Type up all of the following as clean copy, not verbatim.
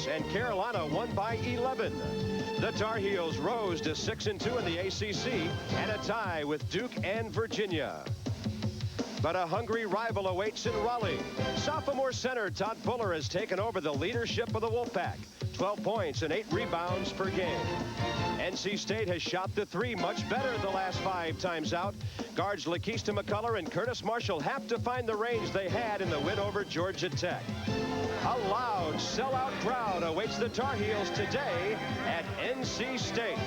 points, and Carolina won by 11. The Tar Heels rose to 6-2 in the ACC and a tie with Duke and Virginia. But a hungry rival awaits in Raleigh. Sophomore center Todd Fuller has taken over the leadership of the Wolfpack. 12 points and 8 rebounds per game. NC State has shot the three much better the last 5 times out. Guards Lakeista McCullough and Curtis Marshall have to find the range they had in the win over Georgia Tech. A loud sellout crowd awaits the Tar Heels today at NC State.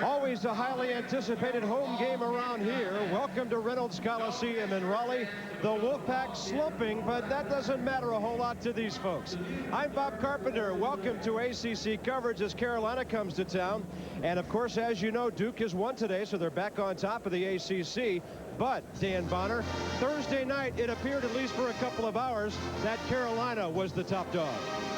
Always a highly anticipated home game around here. Welcome to Reynolds Coliseum in Raleigh. The Wolfpack slumping, but that doesn't matter a whole lot to these folks. I'm Bob Carpenter. Welcome to ACC coverage as Carolina comes to town. And of course, as you know, Duke has won today, so they're back on top of the ACC. But, Dan Bonner, Thursday night, it appeared, at least for a couple of hours, that Carolina was the top dog.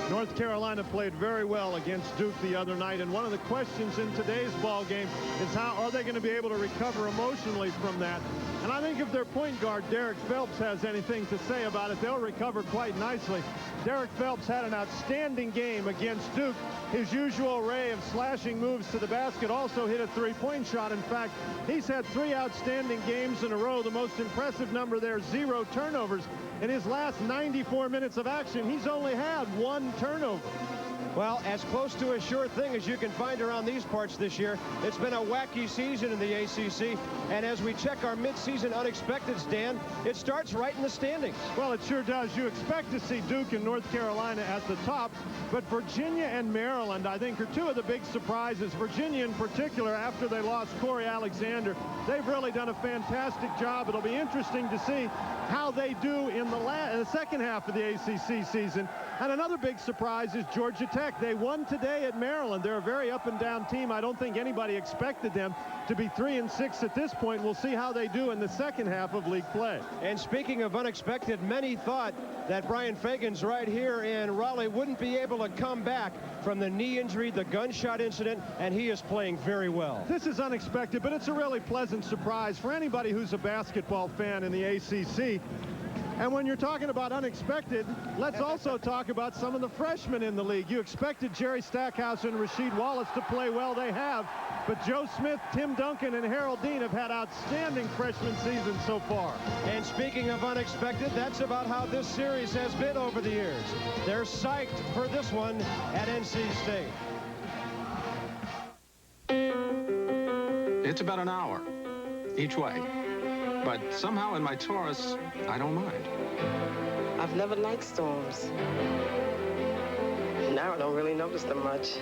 North Carolina played very well against Duke the other night, and one of the questions in today's ball game is how are they going to be able to recover emotionally from that. And I think if their point guard Derek Phelps has anything to say about it, they'll recover quite nicely. Derek Phelps had an outstanding game against Duke. His usual array of slashing moves to the basket, also hit a three-point shot. In fact, he's had 3 outstanding games in a row. The most impressive number there, 0 turnovers. In his last 94 minutes of action, he's only had 1 turnover. Well, as close to a sure thing as you can find around these parts this year. It's been a wacky season in the ACC. And as we check our midseason unexpecteds, Dan, it starts right in the standings. Well, it sure does. You expect to see Duke and North Carolina at the top. But Virginia and Maryland, I think, are 2 of the big surprises. Virginia in particular, after they lost Corey Alexander, they've really done a fantastic job. It'll be interesting to see how they do in the second half of the ACC season. And another big surprise is Georgia Tech. They won today at Maryland. They're a very up-and-down team. I don't think anybody expected them to be 3-6 at this point. We'll see how they do in the second half of league play. And speaking of unexpected, many thought that Brian Fagan's right here in Raleigh wouldn't be able to come back from the knee injury, the gunshot incident, and he is playing very well. This is unexpected, but it's a really pleasant surprise for anybody who's a basketball fan in the ACC. And when you're talking about unexpected, let's also talk about some of the freshmen in the league. You expected Jerry Stackhouse and Rasheed Wallace to play well. They have. But Joe Smith, Tim Duncan, and Harold Dean have had outstanding freshman seasons so far. And speaking of unexpected, that's about how this series has been over the years. They're psyched for this one at NC State. It's about an hour each way. But somehow in my Taurus, I don't mind. I've never liked storms. Now I don't really notice them much.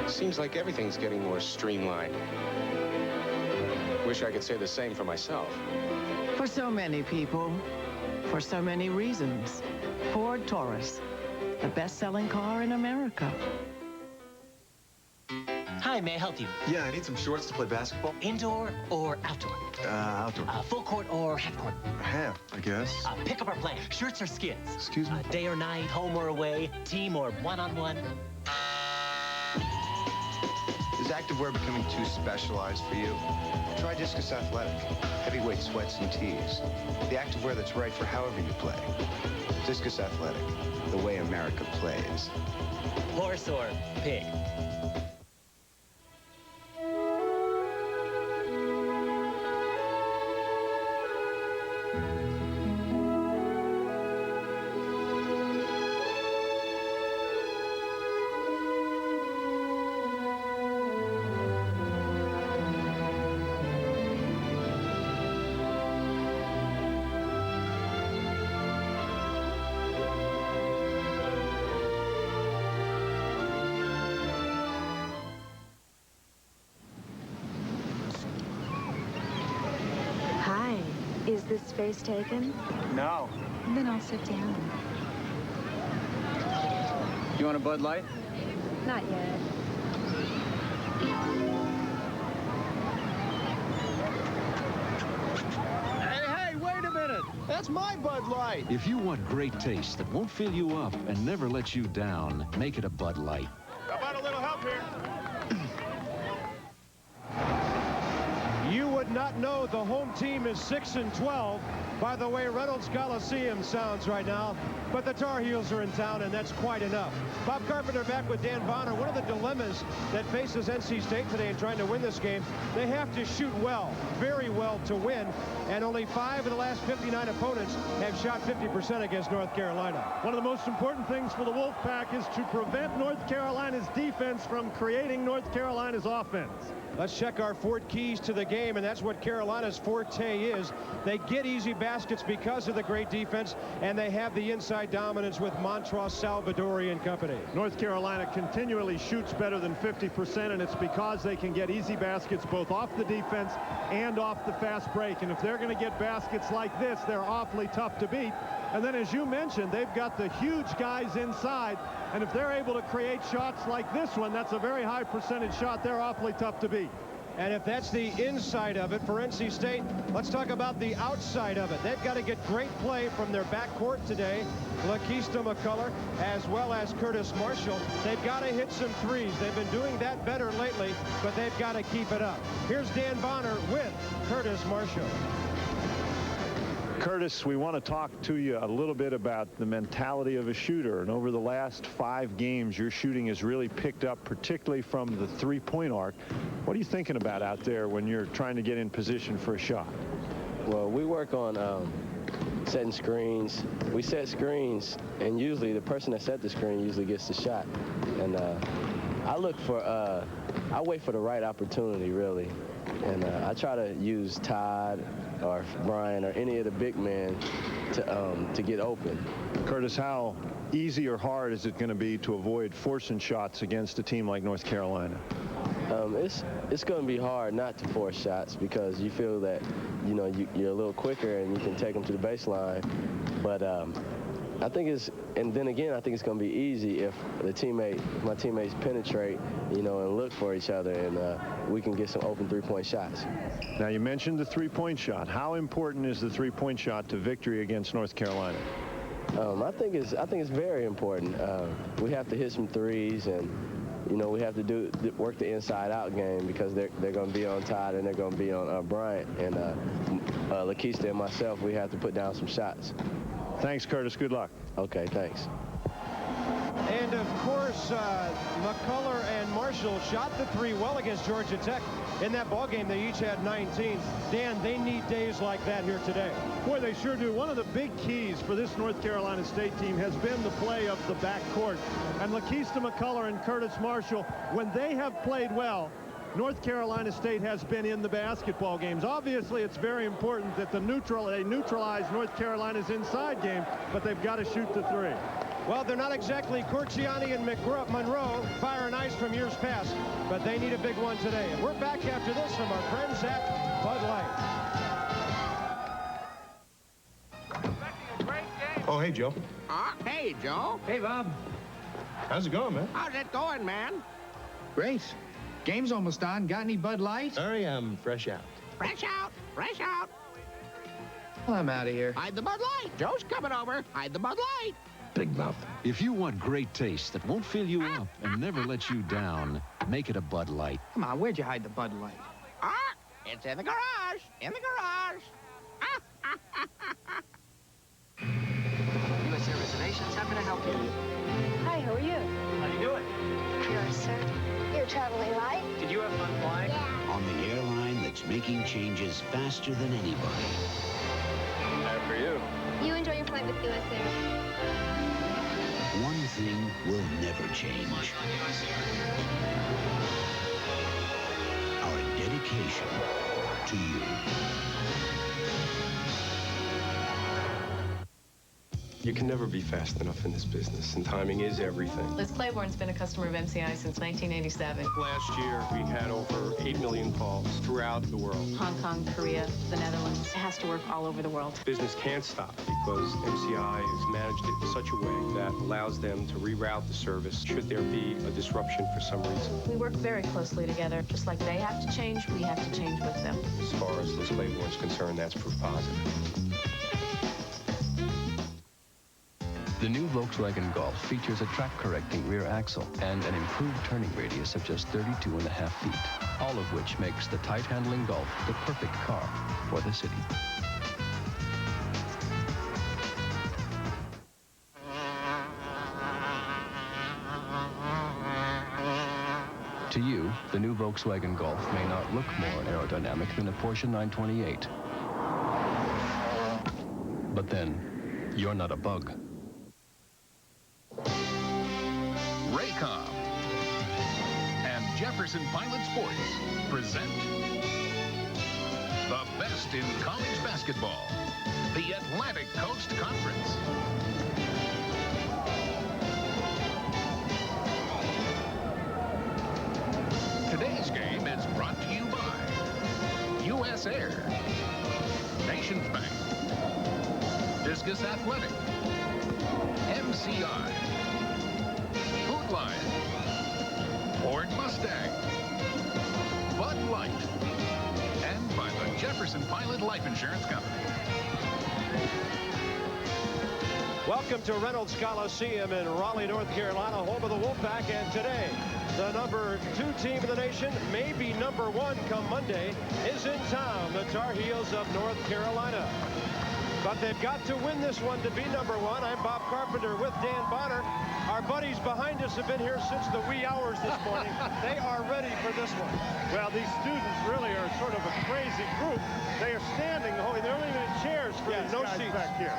Seems like everything's getting more streamlined. Wish I could say the same for myself. For so many people, for so many reasons. Ford Taurus, the best-selling car in America. Hi, may I help you? Yeah, I need some shorts to play basketball. Indoor or outdoor? Outdoor. Full court or half court? Half, I guess. Pick up or play. Shirts or skids? Excuse me? Day or night, home or away, team or one-on-one? Is activewear becoming too specialized for you? Try Discus Athletic. Heavyweight sweats and tees. The activewear that's right for however you play. Discus Athletic. The way America plays. Horse or pig? Is this space taken? No. Then I'll sit down. You want a Bud Light? Not yet. Hey, wait a minute. That's my Bud Light. If you want great taste that won't fill you up and never let you down, make it a Bud Light. How about a little help here? You would not know the home team is 6-12 by the way Reynolds Coliseum sounds right now, but the Tar Heels are in town, and that's quite enough. Bob Carpenter back with Dan Bonner. One of the dilemmas that faces NC State today in trying to win this game, they have to shoot well, very well, to win, and only 5 of the last 59 opponents have shot 50% against North Carolina. One of the most important things for the Wolfpack is to prevent North Carolina's defense from creating North Carolina's offense. Let's check our 4 keys to the game, and that's what Carolina's forte is. They get easy baskets because of the great defense, and they have the inside dominance with Montross, Salvadori, and company. North Carolina continually shoots better than 50%, and it's because they can get easy baskets both off the defense and off the fast break. And if they're going to get baskets like this, they're awfully tough to beat. And then, as you mentioned, they've got the huge guys inside, and if they're able to create shots like this one, that's a very high percentage shot. They're awfully tough to beat. And if that's the inside of it for NC State, let's talk about the outside of it. They've got to get great play from their backcourt today. Lakeista McCullough as well as Curtis Marshall. They've got to hit some threes. They've been doing that better lately, but they've got to keep it up. Here's Dan Bonner with Curtis Marshall. Curtis, we want to talk to you a little bit about the mentality of a shooter. And over the last 5 games, your shooting has really picked up, particularly from the three-point arc. What are you thinking about out there when you're trying to get in position for a shot? Well, we work on setting screens. We set screens, and usually the person that set the screen usually gets the shot. And I wait for the right opportunity, really. And I try to use Todd or Brian or any of the big men to get open. Curtis, how easy or hard is it going to be to avoid forcing shots against a team like North Carolina? It's going to be hard not to force shots because you feel that, you know, you're a little quicker and you can take them to the baseline. But I think and then again, I think it's going to be easy if my teammates penetrate, you know, and look for each other, and we can get some open three-point shots. Now, you mentioned the three-point shot. How important is the three-point shot to victory against North Carolina? I think it's very important. We have to hit some threes, and you know, we have to work the inside-out game because they're going to be on Todd and they're going to be on Bryant, and Lakeista and myself. We have to put down some shots. Thanks, Curtis. Good luck. Okay, thanks. And, of course, McCullough and Marshall shot the 3 well against Georgia Tech. In that ball game, they each had 19. Dan, they need days like that here today. Boy, they sure do. One of the big keys for this North Carolina State team has been the play of the backcourt. And Lakeista McCullough and Curtis Marshall, when they have played well, North Carolina State has been in the basketball games. Obviously, it's very important that they neutralize North Carolina's inside game, but they've got to shoot the 3. Well, they're not exactly Corciani and Monroe, fire and ice from years past, but they need a big one today. And we're back after this from our friends at Bud Light. Oh, hey, Joe. Hey, Joe. Hey, Bob. How's it going, man? How's it going, man? Great. Game's almost on. Got any Bud Light? Sorry, I'm fresh out. Fresh out. Fresh out. Well, I'm out of here. Hide the Bud Light. Joe's coming over. Hide the Bud Light. Big mouth. If you want great taste that won't fill you up and never let you down, make it a Bud Light. Come on, where'd you hide the Bud Light? It's in the garage. In the garage. USA Reservations, how can I help you? Hi, how are you? How you doing? Yours, sir. You're traveling light? Did you have fun flying? Yeah. On the airline that's making changes faster than anybody. Time for you. You enjoy your flight with USA. One thing will never change. Our dedication to you. You can never be fast enough in this business, and timing is everything. Liz Claiborne's been a customer of MCI since 1987. Last year, we had over 8 million calls throughout the world. Hong Kong, Korea, the Netherlands. It has to work all over the world. Business can't stop because MCI has managed it in such a way that allows them to reroute the service should there be a disruption for some reason. We work very closely together. Just like they have to change, we have to change with them. As far as Liz Claiborne's concerned, that's proof positive. The new Volkswagen Golf features a track-correcting rear axle and an improved turning radius of just 32.5 feet, all of which makes the tight-handling Golf the perfect car for the city. To you, the new Volkswagen Golf may not look more aerodynamic than a Porsche 928. But then, you're not a bug. RAYCOM and Jefferson Pilot Sports present the best in college basketball, the Atlantic Coast Conference. Today's game is brought to you by U.S. Air, Nations Bank, Discus Athletic, MCI, Food Lion, Ford Mustang, Bud Light, and by the Jefferson Pilot Life Insurance Company. Welcome to Reynolds Coliseum in Raleigh, North Carolina, home of the Wolfpack. And today, the number 2 team in the nation, maybe number 1 come Monday, is in town, the Tar Heels of North Carolina. But they've got to win this one to be number 1. I'm Bob Carpenter with Dan Bonner. Our buddies behind us have been here since the wee hours this morning. They are ready for this one. Well, these students really are sort of a crazy group. They are standing. They're not even in chairs for these no guys seats back here.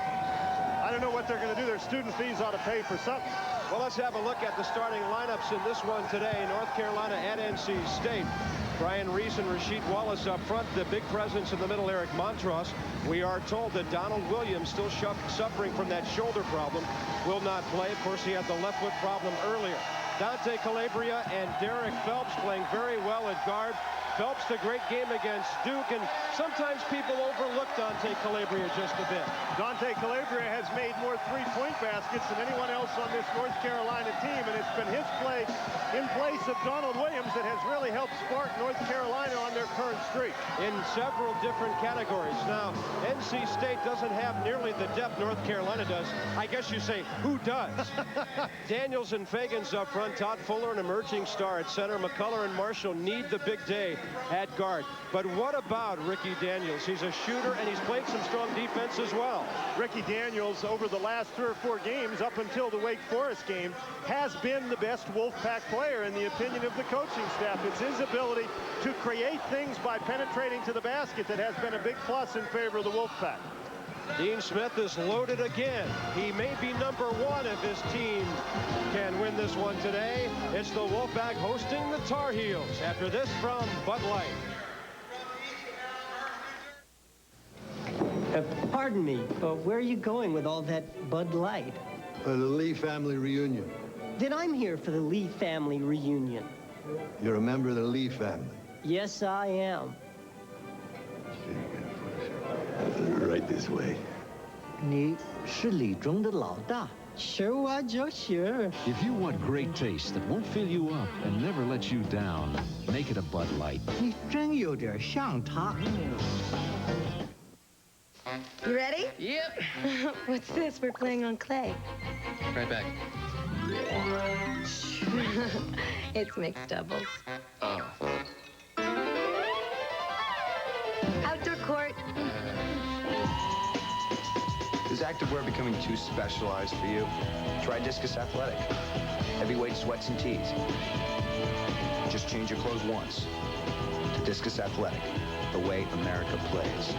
I don't know what they're going to do. Their student fees ought to pay for something. Well, let's have a look at the starting lineups in this one today. North Carolina at NC State. Brian Reese and Rasheed Wallace up front. The big presence in the middle, Eric Montross. We are told that Donald Williams, still suffering from that shoulder problem, will not play. Of course, he had the left foot problem earlier. Dante Calabria and Derek Phelps playing very well at guard. Phelps, a great game against Duke, and sometimes people overlook Dante Calabria just a bit. Dante Calabria has made more three-point baskets than anyone else on this North Carolina team, and it's been his play in place of Donald Williams that has really helped spark North Carolina on their current streak. In several different categories. Now, NC State doesn't have nearly the depth North Carolina does. I guess you say, who does? Daniels and Fagans up front. Todd Fuller, an emerging star at center. McCullough and Marshall need the big day at guard. But what about Ricky Daniels? He's a shooter, and he's played some strong defense as well. Ricky Daniels, over the last 3 or 4 games, up until the Wake Forest game, has been the best Wolfpack player in the opinion of the coaching staff. It's his ability to create things by penetrating to the basket that has been a big plus in favor of the Wolfpack. Dean Smith is loaded again. He may be number 1 if his team can win this one today. It's the Wolfpack hosting the Tar Heels. After this from Bud Light. Pardon me, where are you going with all that Bud Light? The Lee family reunion. Then I'm here for the Lee family reunion. You're a member of the Lee family? Yes, I am. Right this way. 你是李中的老大。Sure, I just sure. If you want great taste that won't fill you up and never let you down, make it a Bud Light. 你真有点像他。You ready? Yep. What's this? We're playing on clay. Right back. It's mixed doubles. Oh. Outdoor court. Is activewear becoming too specialized for you? Try Discus Athletic. Heavyweight sweats and tees. Just change your clothes once. To Discus Athletic, the way America plays.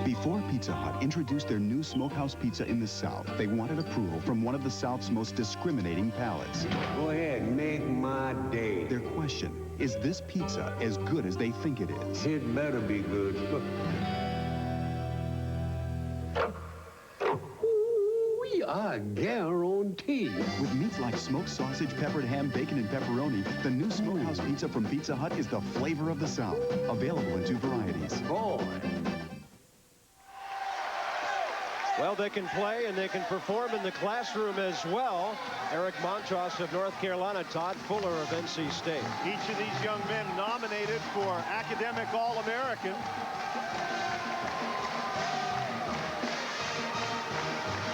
Before Pizza Hut introduced their new smokehouse pizza in the South, they wanted approval from one of the South's most discriminating palates. Go ahead, make my day. Their question, is this pizza as good as they think it is? It better be good. We are guaranteed. With meats like smoked sausage, peppered ham, bacon, and pepperoni, the new smokehouse pizza from Pizza Hut is the flavor of the South. Available in 2 varieties. Boy. Well, they can play and they can perform in the classroom as well. Eric Montross of North Carolina, Todd Fuller of NC State. Each of these young men nominated for Academic All-American.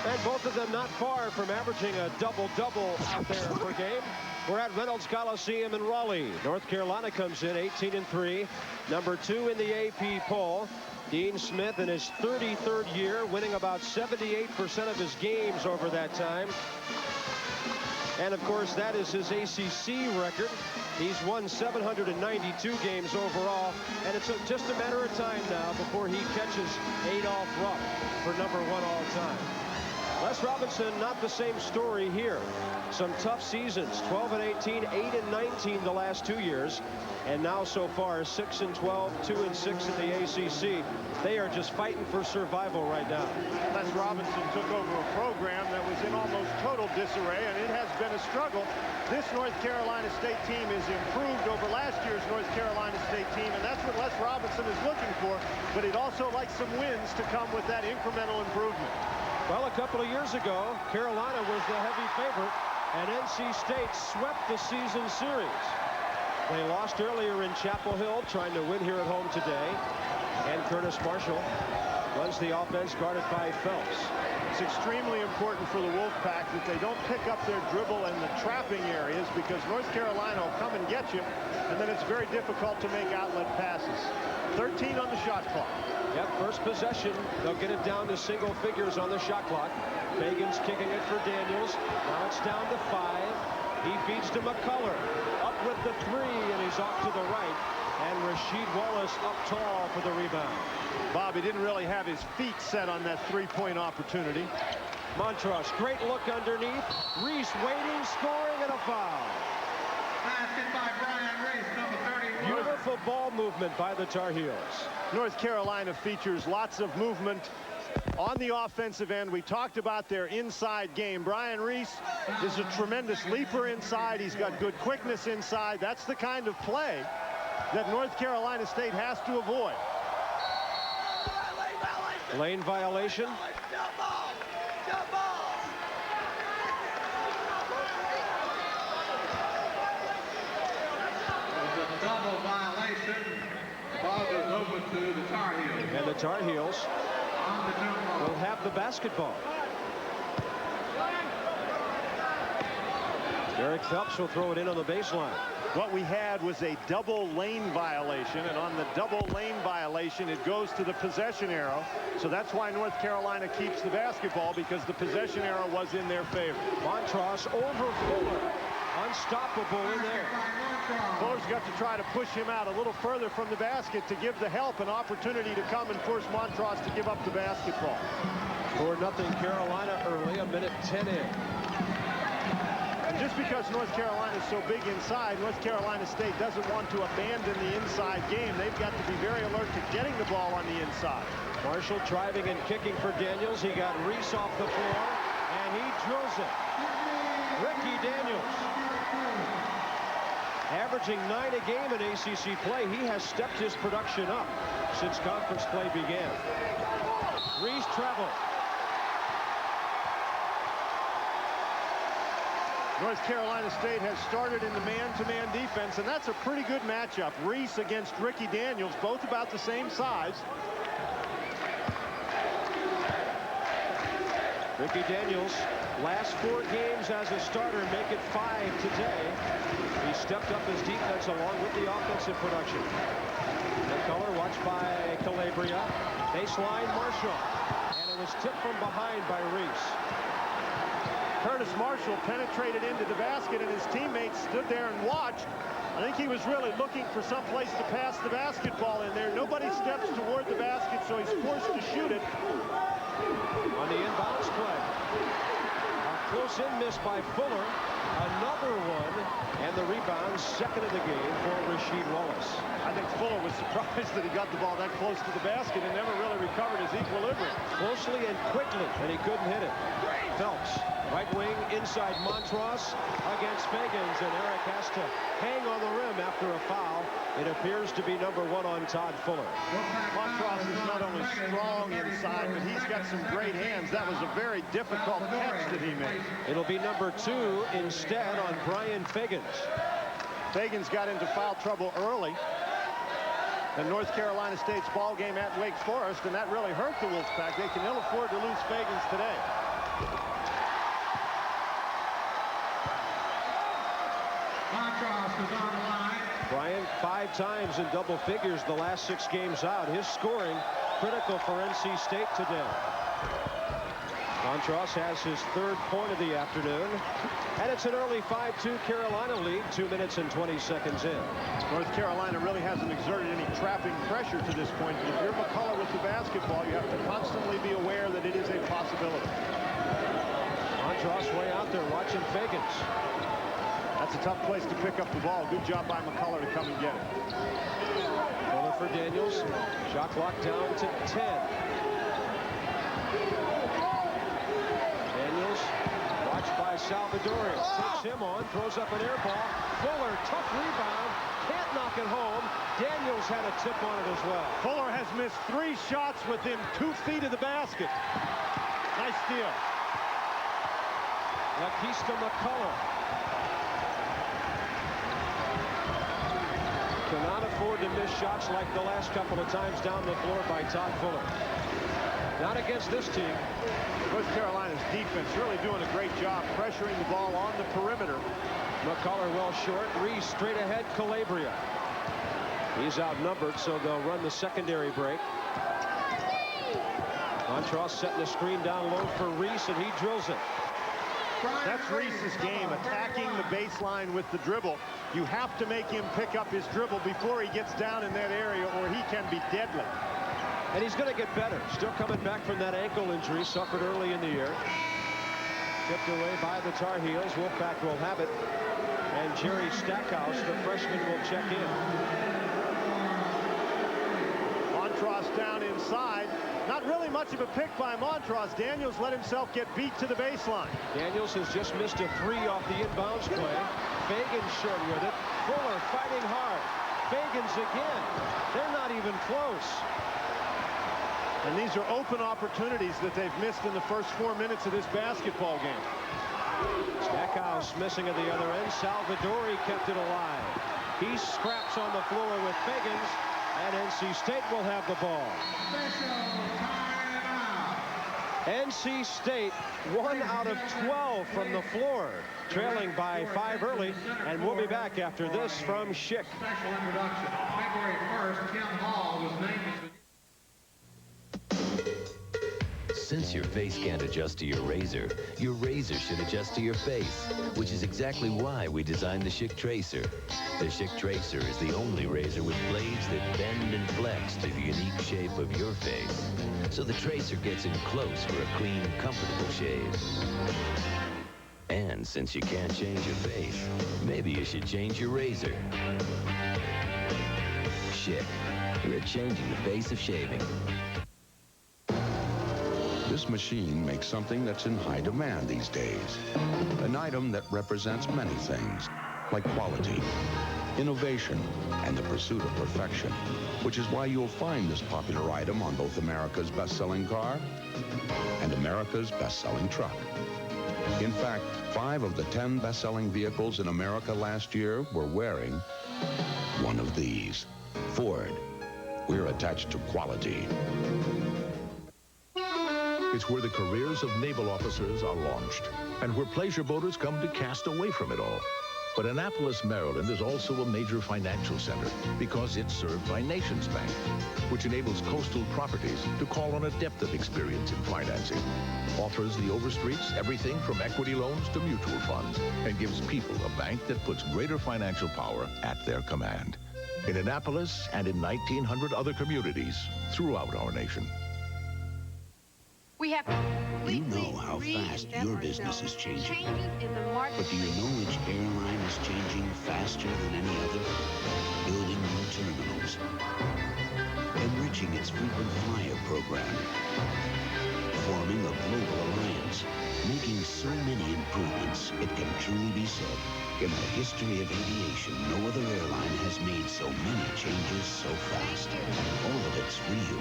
And both of them not far from averaging a double-double out there per game. We're at Reynolds Coliseum in Raleigh. North Carolina comes in 18-3, number 2 in the AP poll. Dean Smith in his 33rd year, winning about 78% of his games over that time. And, of course, that is his ACC record. He's won 792 games overall, and it's just a matter of time now before he catches Adolph Rupp for #1 all time. Les Robinson, not the same story here. Some tough seasons, 12-18, 8-19 the last 2 years, and now so far 6-12, 2-6 in the ACC. They are just fighting for survival right now. Les Robinson took over a program that was in almost total disarray, and it has been a struggle. This North Carolina State team is improved over last year's North Carolina State team, and that's what Les Robinson is looking for, but he'd also like some wins to come with that incremental improvement. Well, a couple of years ago, Carolina was the heavy favorite, and NC State swept the season series. They lost earlier in Chapel Hill, trying to win here at home today. And Curtis Marshall runs the offense, guarded by Phelps. It's extremely important for the Wolfpack that they don't pick up their dribble in the trapping areas, because North Carolina will come and get you, and then it's very difficult to make outlet passes. 13 on the shot clock. Yep, first possession, they'll get it down to single figures on the shot clock. Fagan's kicking it for Daniels. Now it's down to 5. He feeds to McCullough. Up with the 3, and he's off to the right. And Rasheed Wallace up tall for the rebound. Bobby didn't really have his feet set on that three-point opportunity. Montross, great look underneath. Reese waiting, scoring, and a foul. Basket by Brian Reese, number 31. Beautiful ball movement by the Tar Heels. North Carolina features lots of movement on the offensive end. We talked about their inside game. Brian Reese is a tremendous leaper inside. He's got good quickness inside. That's the kind of play that North Carolina State has to avoid. Lane violation. Double violation. The ball goes over to the Tar Heels. And the Tar Heels will have the basketball. Derek Phelps will throw it in on the baseline. What we had was a double lane violation, and on the double lane violation, it goes to the possession arrow. So that's why North Carolina keeps the basketball, because the possession arrow was in their favor. Montross over Fuller. Unstoppable in there. Fuller's got to try to push him out a little further from the basket to give the help an opportunity to come and force Montross to give up the basketball. 4-0 Carolina early, 1:10 in. And just because North Carolina is so big inside, North Carolina State doesn't want to abandon the inside game. They've got to be very alert to getting the ball on the inside. Marshall driving and kicking for Daniels. He got Reese off the floor, and he drills it. Ricky Daniels, averaging 9 a game in ACC play. He has stepped his production up since conference play began. Reese travel. North Carolina State has started in the man-to-man defense, and that's a pretty good matchup. Reese against Ricky Daniels, both about the same size. Ricky Daniels, last 4 games as a starter, make it 5 today. He stepped up his defense along with the offensive production. McCullough watched by Calabria. Baseline Marshall. And it was tipped from behind by Reese. Curtis Marshall penetrated into the basket, and his teammates stood there and watched. I think he was really looking for some place to pass the basketball in there. Nobody steps toward the basket, so he's forced to shoot it. On the inbounds play. A close-in miss by Fuller. Another one. And the rebound, second of the game for Rasheed Wallace. I think Fuller was surprised that he got the ball that close to the basket and never really recovered his equilibrium. Closely and quickly, and he couldn't hit it. Phelps, right wing, inside Montross against Fagans, and Eric has to hang on the rim after a foul. It appears to be #1 on Todd Fuller. Montross is not only strong inside, but he's got some great hands. That was a very difficult catch that he made. It'll be #2 instead on Brian Fagans. Fagans got into foul trouble early in North Carolina State's ball game at Wake Forest, and that really hurt the Wolfpack. They can ill afford to lose Fagans today. Montross is on the line. Bryant 5 times in double figures the last 6 games out. His scoring critical for NC State today. Montross has his 3rd point of the afternoon. And it's an early 5-2 Carolina lead, 2 minutes and 20 seconds in. North Carolina really hasn't exerted any trapping pressure to this point. But if you're McCullough with the basketball, you have to constantly be aware that it is a possibility. Montross way out there watching Fagans. That's a tough place to pick up the ball. Good job by McCullough to come and get it. Fuller for Daniels. Shot clock down to 10. Daniels watched by Salvadorian. Takes him on. Throws up an air ball. Fuller, tough rebound. Can't knock it home. Daniels had a tip on it as well. Fuller has missed 3 shots within 2 feet of the basket. Nice steal. Lapista McCullough cannot afford to miss shots like the last couple of times down the floor by Todd Fuller. Not against this team. North Carolina's defense really doing a great job pressuring the ball on the perimeter. McCullough well short. Reese straight ahead. Calabria. He's outnumbered, so they'll run the secondary break. Montross setting the screen down low for Reese, and he drills it. That's Reese's game, attacking the baseline with the dribble. You have to make him pick up his dribble before he gets down in that area, or he can be deadly. And he's going to get better. Still coming back from that ankle injury suffered early in the year. Tipped away by the Tar Heels. Wolfpack will have it. And Jerry Stackhouse, the freshman, will check in. Montross down inside. Not really much of a pick by Montross. Daniels let himself get beat to the baseline. Daniels has just missed a 3 off the inbounds play. Fagans short with it. Fuller fighting hard. Fagans again. They're not even close. And these are open opportunities that they've missed in the first 4 minutes of this basketball game. Stackhouse missing at the other end. Salvadori kept it alive. He scraps on the floor with Fagans, and NC State will have the ball. NC State 1 out of 12 from the floor, trailing by 5 early, and we'll be back after this from Schick. Special introduction. February 1st, Kim Hall was named as Since your face can't adjust to your razor should adjust to your face, which is exactly why we designed the Schick Tracer. The Schick Tracer is the only razor with blades that bend and flex to the unique shape of your face. So the Tracer gets in close for a clean, comfortable shave. And since you can't change your face, maybe you should change your razor. Schick, we're changing the face of shaving. This machine makes something that's in high demand these days. An item that represents many things, like quality, innovation, and the pursuit of perfection, which is why you'll find this popular item on both America's best-selling car and America's best-selling truck. In fact, 5 of the 10 best-selling vehicles in America last year were wearing one of these. Ford. We're attached to quality. It's where the careers of naval officers are launched, and where pleasure boaters come to cast away from it all. But Annapolis, Maryland is also a major financial center because it's served by Nations Bank, which enables coastal properties to call on a depth of experience in financing, offers the overstreets everything from equity loans to mutual funds, and gives people a bank that puts greater financial power at their command. In Annapolis and in 1,900 other communities throughout our nation. We have You know how fast your business is changing. But do you know which airline is changing faster than any other? Building new terminals. Enriching its frequent flyer program. Forming a global alliance. Making so many improvements, it can truly be said, in the history of aviation, no other airline has made so many changes so fast. All of it's for you.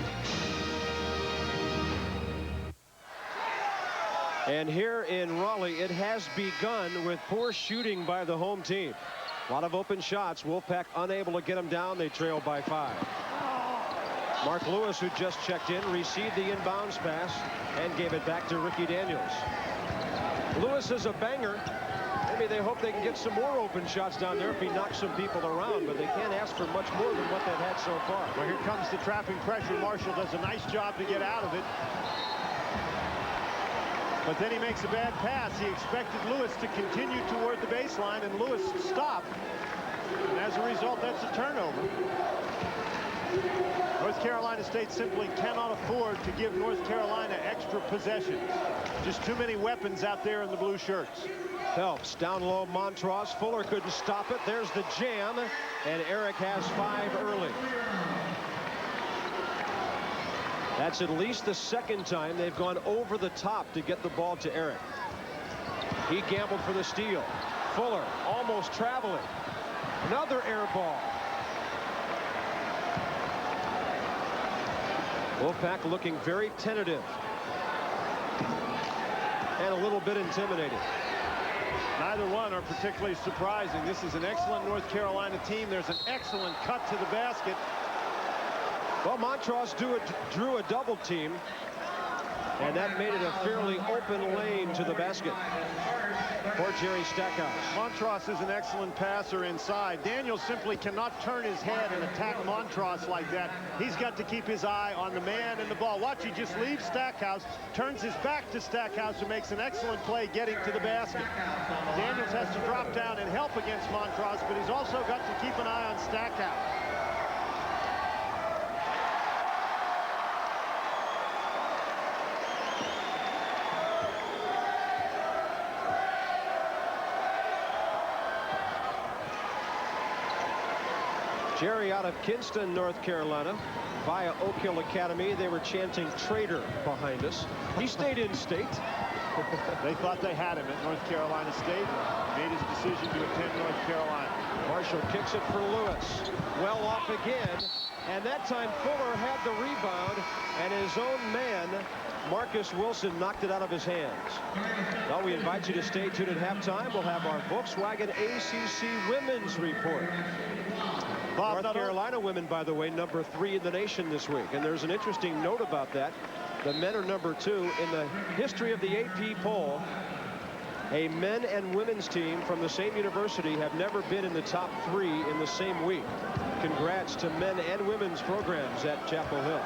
And here in Raleigh, it has begun with poor shooting by the home team. A lot of open shots. Wolfpack unable to get them down. They trail by 5. Mark Lewis, who just checked in, received the inbounds pass and gave it back to Ricky Daniels. Lewis is a banger. Maybe they hope they can get some more open shots down there if he knocks some people around, but they can't ask for much more than what they've had so far. Well, here comes the trapping pressure. Marshall does a nice job to get out of it. But then he makes a bad pass. He expected Lewis to continue toward the baseline, and Lewis stopped. And as a result, that's a turnover. North Carolina State simply cannot afford to give North Carolina extra possessions. Just too many weapons out there in the blue shirts. Phelps down low, Montross. Fuller couldn't stop it. There's the jam, and Eric has 5 early. That's at least the second time they've gone over the top to get the ball to Eric. He gambled for the steal. Fuller almost traveling. Another air ball. Wolfpack looking very tentative and a little bit intimidated. Neither one are particularly surprising. This is an excellent North Carolina team. There's an excellent cut to the basket. Well, Montross drew a double team, and that made it a fairly open lane to the basket for Jerry Stackhouse. Montross is an excellent passer inside. Daniels simply cannot turn his head and attack Montross like that. He's got to keep his eye on the man and the ball. Watch, he just leaves Stackhouse, turns his back to Stackhouse, who makes an excellent play getting to the basket. Daniels has to drop down and help against Montross, but he's also got to keep an eye on Stackhouse. Jerry out of Kinston, North Carolina, via Oak Hill Academy. They were chanting "traitor" behind us. He stayed in state. They thought they had him at North Carolina State. Made his decision to attend North Carolina. Marshall kicks it for Lewis. Well off again. And that time Fuller had the rebound, and his own man, Marcus Wilson, knocked it out of his hands. Well, we invite you to stay tuned at halftime. We'll have our Volkswagen ACC Women's Report. North Carolina women, by the way, number 3 in the nation this week. And there's an interesting note about that. The men are number 2 in the history of the AP poll. A men and women's team from the same university have never been in the top 3 in the same week. Congrats to men and women's programs at Chapel Hill.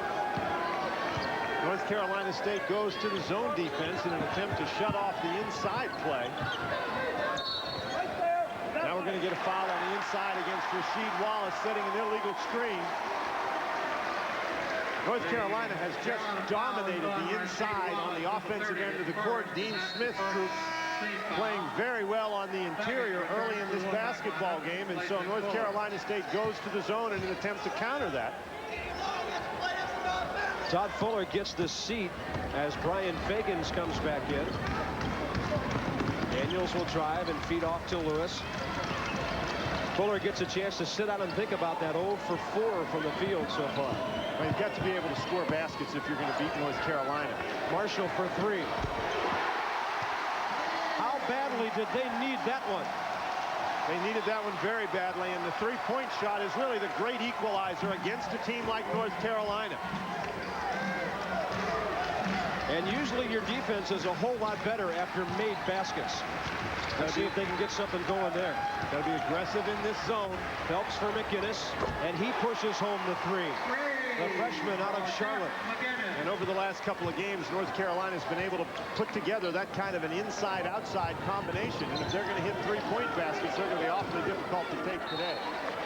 North Carolina State goes to the zone defense in an attempt to shut off the inside play. Now we're going to get a foul on the inside against Rasheed Wallace, setting an illegal screen. North Carolina has just dominated the inside on the offensive end of the court. Dean Smith's troops playing very well on the interior early in this basketball game, and so North Carolina State goes to the zone in an attempt to counter that. Todd Fuller gets the seat as Brian Fagans comes back in. Daniels will drive and feed off to Lewis. Fuller gets a chance to sit down and think about that 0 for 4 from the field so far. Well, you've got to be able to score baskets if you're going to beat North Carolina. Marshall for 3. How badly did they need that one? They needed that one very badly, and the three-point shot is really the great equalizer against a team like North Carolina. And usually your defense is a whole lot better after made baskets. Let's see if they can get something going there. Got to be aggressive in this zone. Phelps for McInnes, and he pushes home the 3. The freshman out of Charlotte. And over the last couple of games, North Carolina's been able to put together that kind of an inside-outside combination. And if they're going to hit three-point baskets, they're going to be awfully difficult to take today.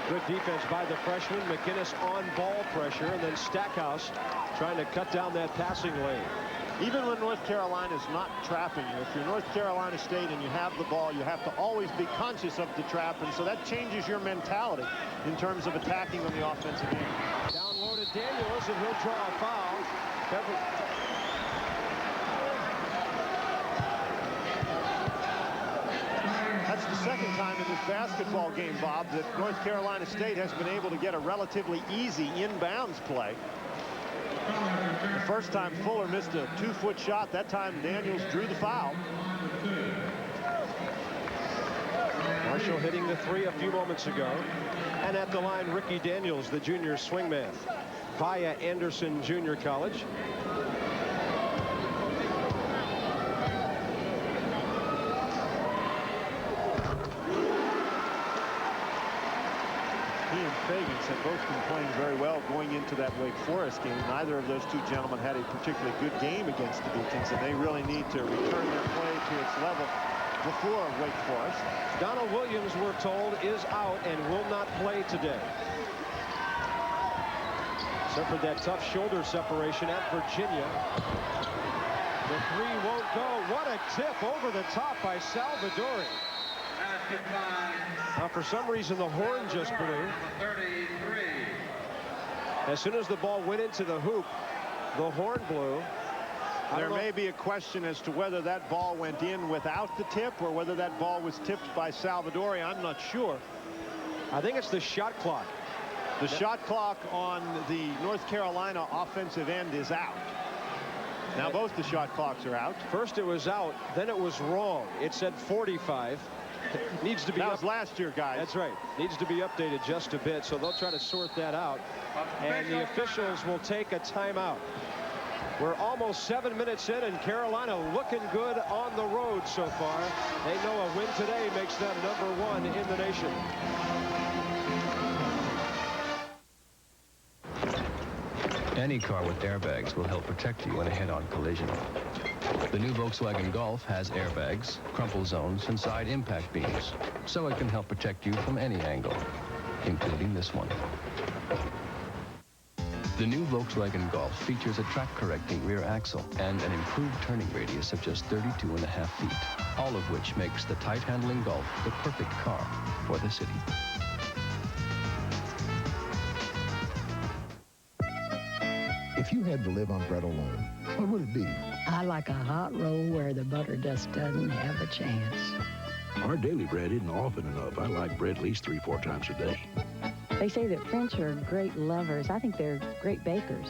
Good defense by the freshman. McInnes on ball pressure, and then Stackhouse trying to cut down that passing lane. Even when North Carolina's not trapping you, if you're North Carolina State and you have the ball, you have to always be conscious of the trap, and so that changes your mentality in terms of attacking on the offensive end. Down low to Daniels, and he'll draw a foul. That's the second time in this basketball game, Bob, that North Carolina State has been able to get a relatively easy inbounds play. The first time Fuller missed a 2-foot shot. That time Daniels drew the foul. Marshall hitting the 3 a few moments ago. And at the line, Ricky Daniels, the junior swingman, via Anderson Junior College. He and Fagans have both both been playing very well going into that Wake Forest game. Neither of those two gentlemen had a particularly good game against the Beacons, and they really need to return their play to its level before Wake Forest. Donald Williams, we're told, is out and will not play today. Suffered that tough shoulder separation at Virginia. The three won't go. What a tip over the top by Salvadori. Now, for some reason, the horn just blew. As soon as the ball went into the hoop, the horn blew. There may be a question as to whether that ball went in without the tip or whether that ball was tipped by Salvadori. I'm not sure. I think it's the shot clock. The shot clock on the North Carolina offensive end is out. Now both the shot clocks are out. First it was out, then it was wrong. It said 45. Needs to be. That was last year, guys. That's right. Needs to be updated just a bit, so they'll try to sort that out. And the officials will take a timeout. We're almost 7 minutes in, and Carolina looking good on the road so far. They know a win today makes them #1 in the nation. Any car with airbags will help protect you in a head-on collision. The new Volkswagen Golf has airbags, crumple zones, and side impact beams, so it can help protect you from any angle, including this one. The new Volkswagen Golf features a track-correcting rear axle and an improved turning radius of just 32.5 feet, all of which makes the tight-handling Golf the perfect car for the city. If you had to live on bread alone, what would it be? I like a hot roll where the butter just doesn't have a chance. Our daily bread isn't often enough. I like bread at least 3-4 times a day. They say that French are great lovers. I think they're great bakers.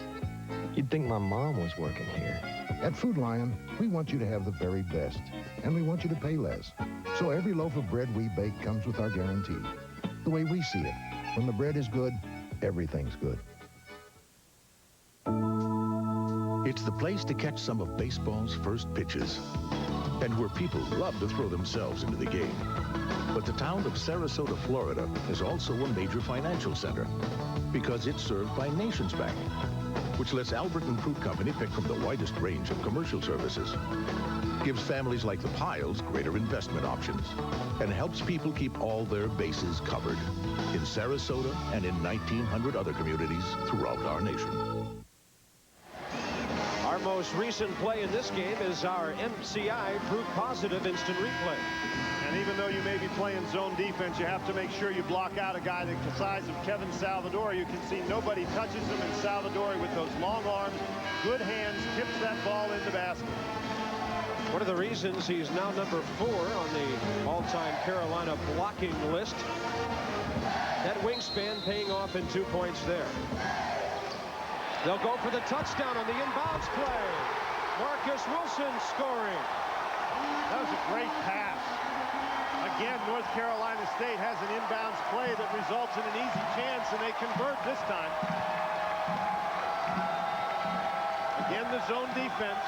You'd think my mom was working here. At Food Lion, we want you to have the very best, and we want you to pay less. So every loaf of bread we bake comes with our guarantee. The way we see it, when the bread is good, everything's good. It's the place to catch some of baseball's first pitches, and where people love to throw themselves into the game. But the town of Sarasota, Florida is also a major financial center because it's served by Nations Bank, which lets Albert and Fruit Company pick from the widest range of commercial services, gives families like the Piles greater investment options, and helps people keep all their bases covered in Sarasota and in 1,900 other communities throughout our nation. Our most recent play in this game is our MCI Fruit Positive Instant Replay. And even though you may be playing zone defense, you have to make sure you block out a guy the size of Kevin Salvadori. You can see nobody touches him, and Salvadori with those long arms, good hands, tips that ball in the basket. One of the reasons he's now #4 on the all-time Carolina blocking list. That wingspan paying off in 2 points there. They'll go for the touchdown on the inbounds play. Marcus Wilson scoring. That was a great pass. Again, North Carolina State has an inbounds play that results in an easy chance, and they convert this time. Again, the zone defense.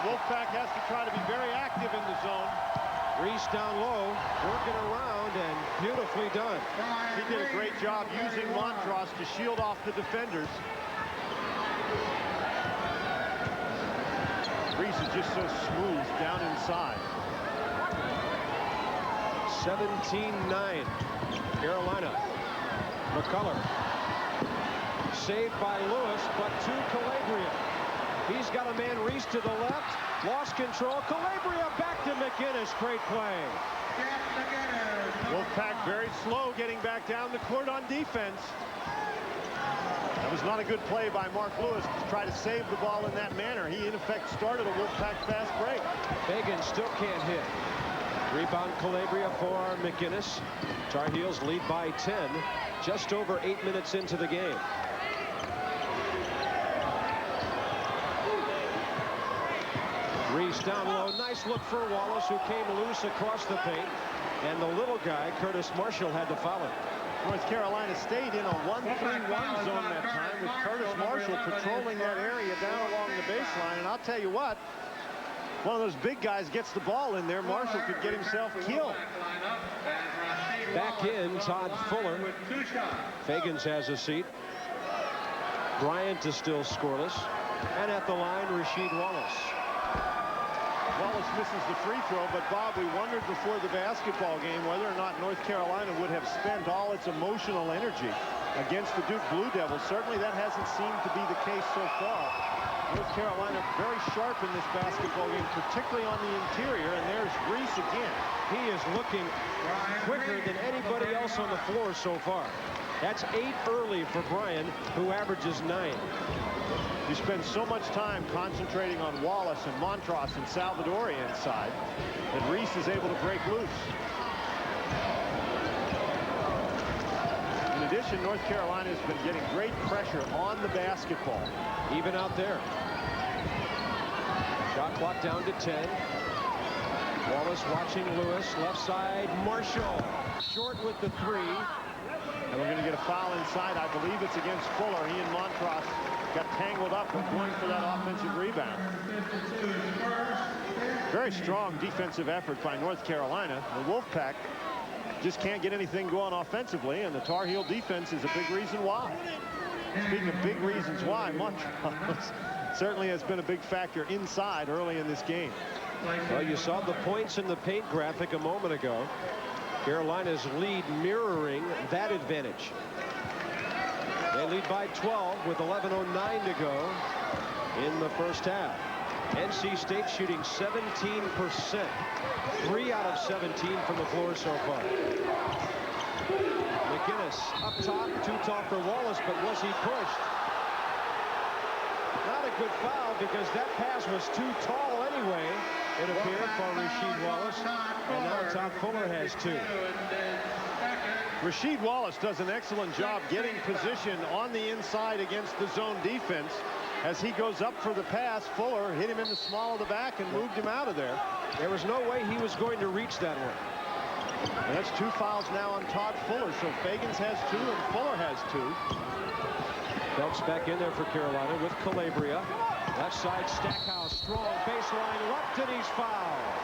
The Wolfpack has to try to be very active in the zone. Reese down low, working around, and beautifully done. He did a great job using Montross to shield off the defenders. Reese is just so smooth down inside. 17-9. Carolina. McCullough. Saved by Lewis, but to Calabria. He's got a man, Reese, to the left. Lost control. Calabria back to McInnes. Great play. Wolfpack very slow getting back down the court on defense. That was not a good play by Mark Lewis to try to save the ball in that manner. He, in effect, started a Wolfpack fast break. Fagan still can't hit. Rebound Calabria for McInnes. Tar Heels lead by 10. Just over 8 minutes into the game. Reese down low. Nice look for Wallace, who came loose across the paint. And the little guy, Curtis Marshall, had to foul him. North Carolina State in a 1-3-1 zone that time, with Curtis Marshall patrolling that area down along the baseline. And I'll tell you what, one of those big guys gets the ball in there, Marshall could get himself killed. Back in, Todd Fuller. Fagans has a seat. Bryant is still scoreless. And at the line, Rasheed Wallace. Wallace misses the free throw, but Bob, we wondered before the basketball game whether or not North Carolina would have spent all its emotional energy against the Duke Blue Devils. Certainly that hasn't seemed to be the case so far. North Carolina very sharp in this basketball game, particularly on the interior, and there's Reese again. He is looking quicker than anybody else on the floor so far. That's 8 early for Bryan, who averages 9. You spend so much time concentrating on Wallace and Montross and Salvadori inside that Reese is able to break loose. In addition, North Carolina has been getting great pressure on the basketball. Even out there. Shot clock down to 10. Wallace watching Lewis. Left side, Marshall. Short with the 3. And we're going to get a foul inside. I believe it's against Fuller. He and Montross got tangled up and going for that offensive rebound. Very strong defensive effort by North Carolina. The Wolfpack just can't get anything going offensively, and the Tar Heel defense is a big reason why. Speaking of big reasons why, Montross certainly has been a big factor inside early in this game. Well, you saw the points in the paint graphic a moment ago. Carolina's lead mirroring that advantage. They lead by 12 with 11:09 to go in the first half. NC State shooting 17%. 3 out of 17 from the floor so far. McInnes up top, too tall for Wallace, but was he pushed? Not a good foul because that pass was too tall anyway, it appeared, for Rasheed Wallace. And now Todd Fuller has 2. Rasheed Wallace does an excellent job getting position on the inside against the zone defense. As he goes up for the pass, Fuller hit him in the small of the back and moved him out of there. There was no way he was going to reach that one. And that's 2 fouls now on Todd Fuller. So Fagans has 2 and Fuller has 2. Phelps back in there for Carolina with Calabria. Left side, Stackhouse, strong baseline, left, and he's fouled.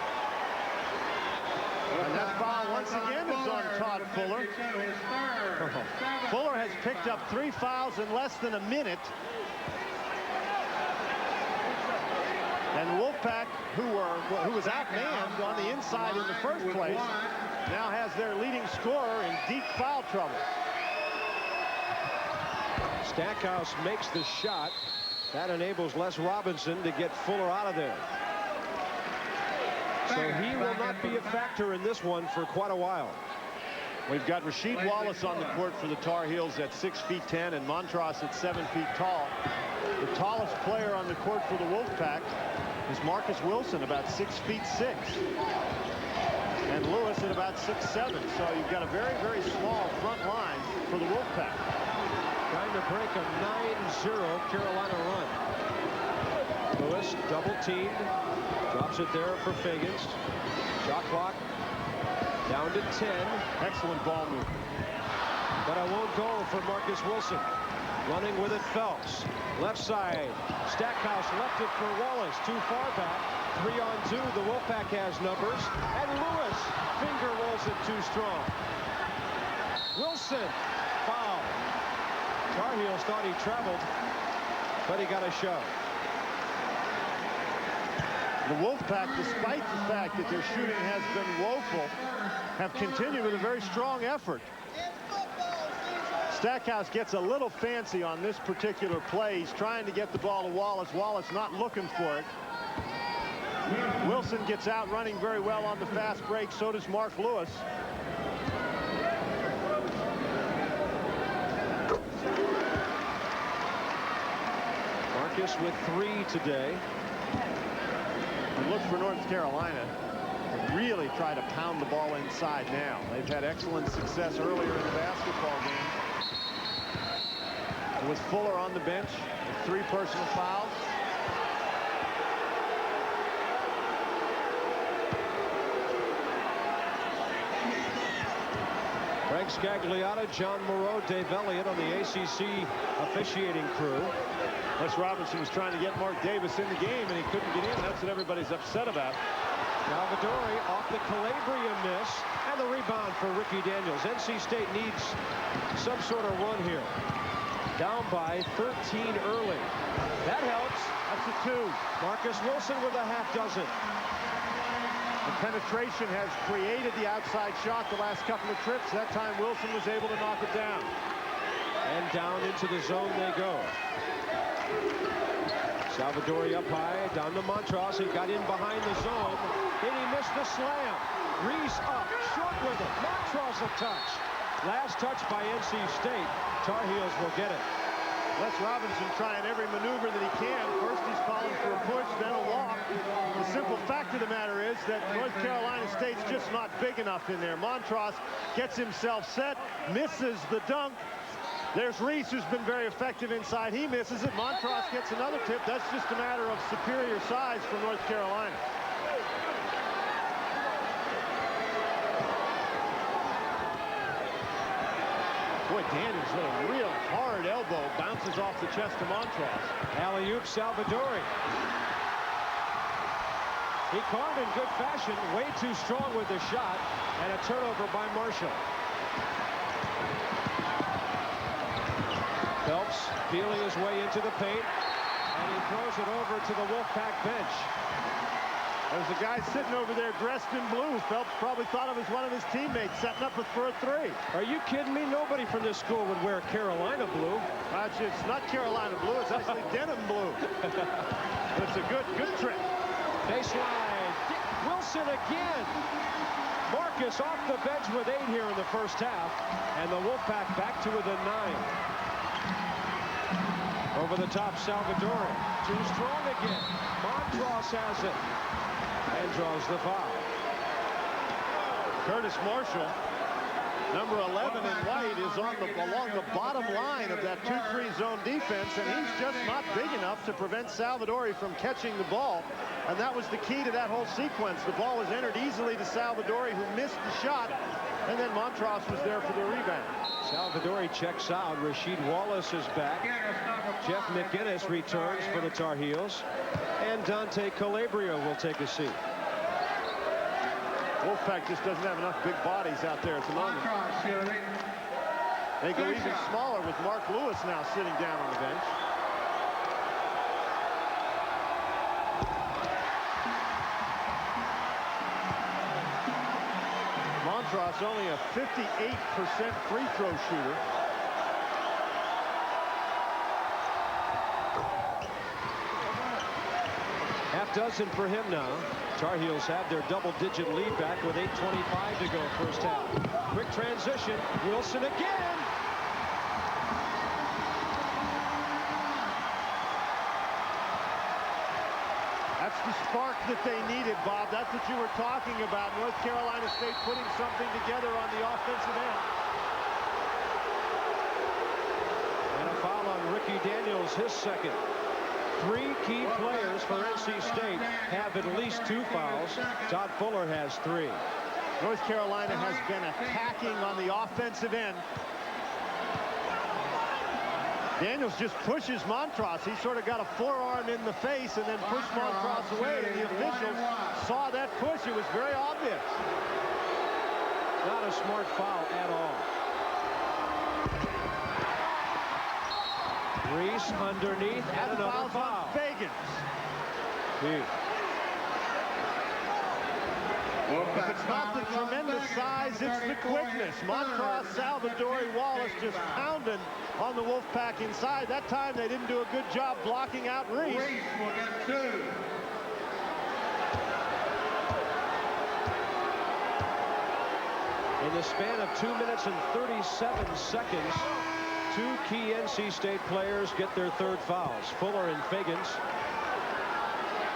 And that foul once again is on Todd Fuller. Fuller has picked up 3 fouls in less than a minute. And Wolfpack, who was outmanned on the inside in the first place, now has their leading scorer in deep foul trouble. Stackhouse makes the shot. That enables Les Robinson to get Fuller out of there. So he will not be a factor in this one for quite a while. We've got Rasheed Wallace on the court for the Tar Heels at 6'10" and Montross at 7 feet tall. The tallest player on the court for the Wolfpack is Marcus Wilson, about 6'6", and Lewis at about 6'7". So you've got a very, very small front line for the Wolfpack. Trying to break a 9-0 Carolina run. Lewis double teamed, drops it there for Fagans. Shot clock down to 10. Excellent ball movement. But I won't go for Marcus Wilson. Running with it, Phelps. Left side, Stackhouse left it for Wallace. Too far back. 3-on-2. The Wolfpack has numbers. And Lewis finger rolls it too strong. Wilson, foul. Tar Heels thought he traveled, but he got a shove. The Wolfpack, despite the fact that their shooting has been woeful, have continued with a very strong effort. Stackhouse gets a little fancy on this particular play. He's trying to get the ball to Wallace. Wallace not looking for it. Wilson gets out running very well on the fast break. So does Mark Lewis. Marcus with 3 today. And look for North Carolina to really try to pound the ball inside now. They've had excellent success earlier in the basketball game. With Fuller on the bench with 3 personal fouls. Frank Scagliotta, John Moreau, Dave Elliott on the ACC officiating crew. Les Robinson was trying to get Mark Davis in the game, and he couldn't get in. That's what everybody's upset about. Salvadori off the Calabria miss, and the rebound for Ricky Daniels. NC State needs some sort of run here. Down by 13 early. That helps. That's a 2. Marcus Wilson with a half dozen. The penetration has created the outside shot the last couple of trips. That time Wilson was able to knock it down. And down into the zone they go. Salvadori up high, down to Montross. He got in behind the zone. Then he missed the slam. Reese up, short with it. Montross a touch. Last touch by NC State. Tar Heels will get it. Les Robinson trying every maneuver that he can. First he's calling for a push, then a walk. The simple fact of the matter is that North Carolina State's just not big enough in there. Montross gets himself set, misses the dunk. There's Reese, who's been very effective inside. He misses it. Montross gets another tip. That's just a matter of superior size for North Carolina. Boy, Daniels with a real hard elbow bounces off the chest of Montross. Alley-oop Salvadori. He caught in good fashion, way too strong with the shot, and a turnover by Marshall. Phelps feeling his way into the paint, and he throws it over to the Wolfpack bench. There's a guy sitting over there dressed in blue. Phelps probably thought it was one of his teammates setting up for a 3. Are you kidding me? Nobody from this school would wear Carolina blue. It's not Carolina blue. It's actually denim blue. But it's a good trick. Baseline. Wilson again. Marcus off the bench with 8 here in the first half. And the Wolfpack back to within 9. Over the top, Salvadori. Too strong again. Montross has it. And draws the foul. Curtis Marshall, number 11 in white, is along the bottom line of that 2-3 zone defense, and he's just not big enough to prevent Salvadori from catching the ball. And that was the key to that whole sequence. The ball was entered easily to Salvadori, who missed the shot, and then Montross was there for the rebound. Salvadori checks out. Rasheed Wallace is back. Jeff McInnes returns for the Tar Heels. And Dante Calabria will take a seat. Wolfpack just doesn't have enough big bodies out there at the moment. They go even smaller with Mark Lewis now sitting down on the bench. Montross only a 58% free throw shooter. Half dozen for him now. Tar Heels have their double-digit lead back with 8:25 to go first half. Quick transition. Wilson again. That's the spark that they needed, Bob. That's what you were talking about. North Carolina State putting something together on the offensive end. And a foul on Ricky Daniels, his second. 3 key players for NC State have at least 2 fouls. Todd Fuller has 3. North Carolina has been attacking on the offensive end. Daniels just pushes Montross. He sort of got a forearm in the face and then pushed Montross away, and the officials saw that push. It was very obvious. Not a smart foul at all. Reese underneath and another foul. Fagans. If it's not the tremendous size, it's the quickness. Montross, Salvadori, Wallace just pounding on the Wolfpack inside. That time they didn't do a good job blocking out Reese. Reese will get 2. In the span of 2 minutes and 37 seconds, 2 key NC State players get their 3rd fouls, Fuller and Fagans.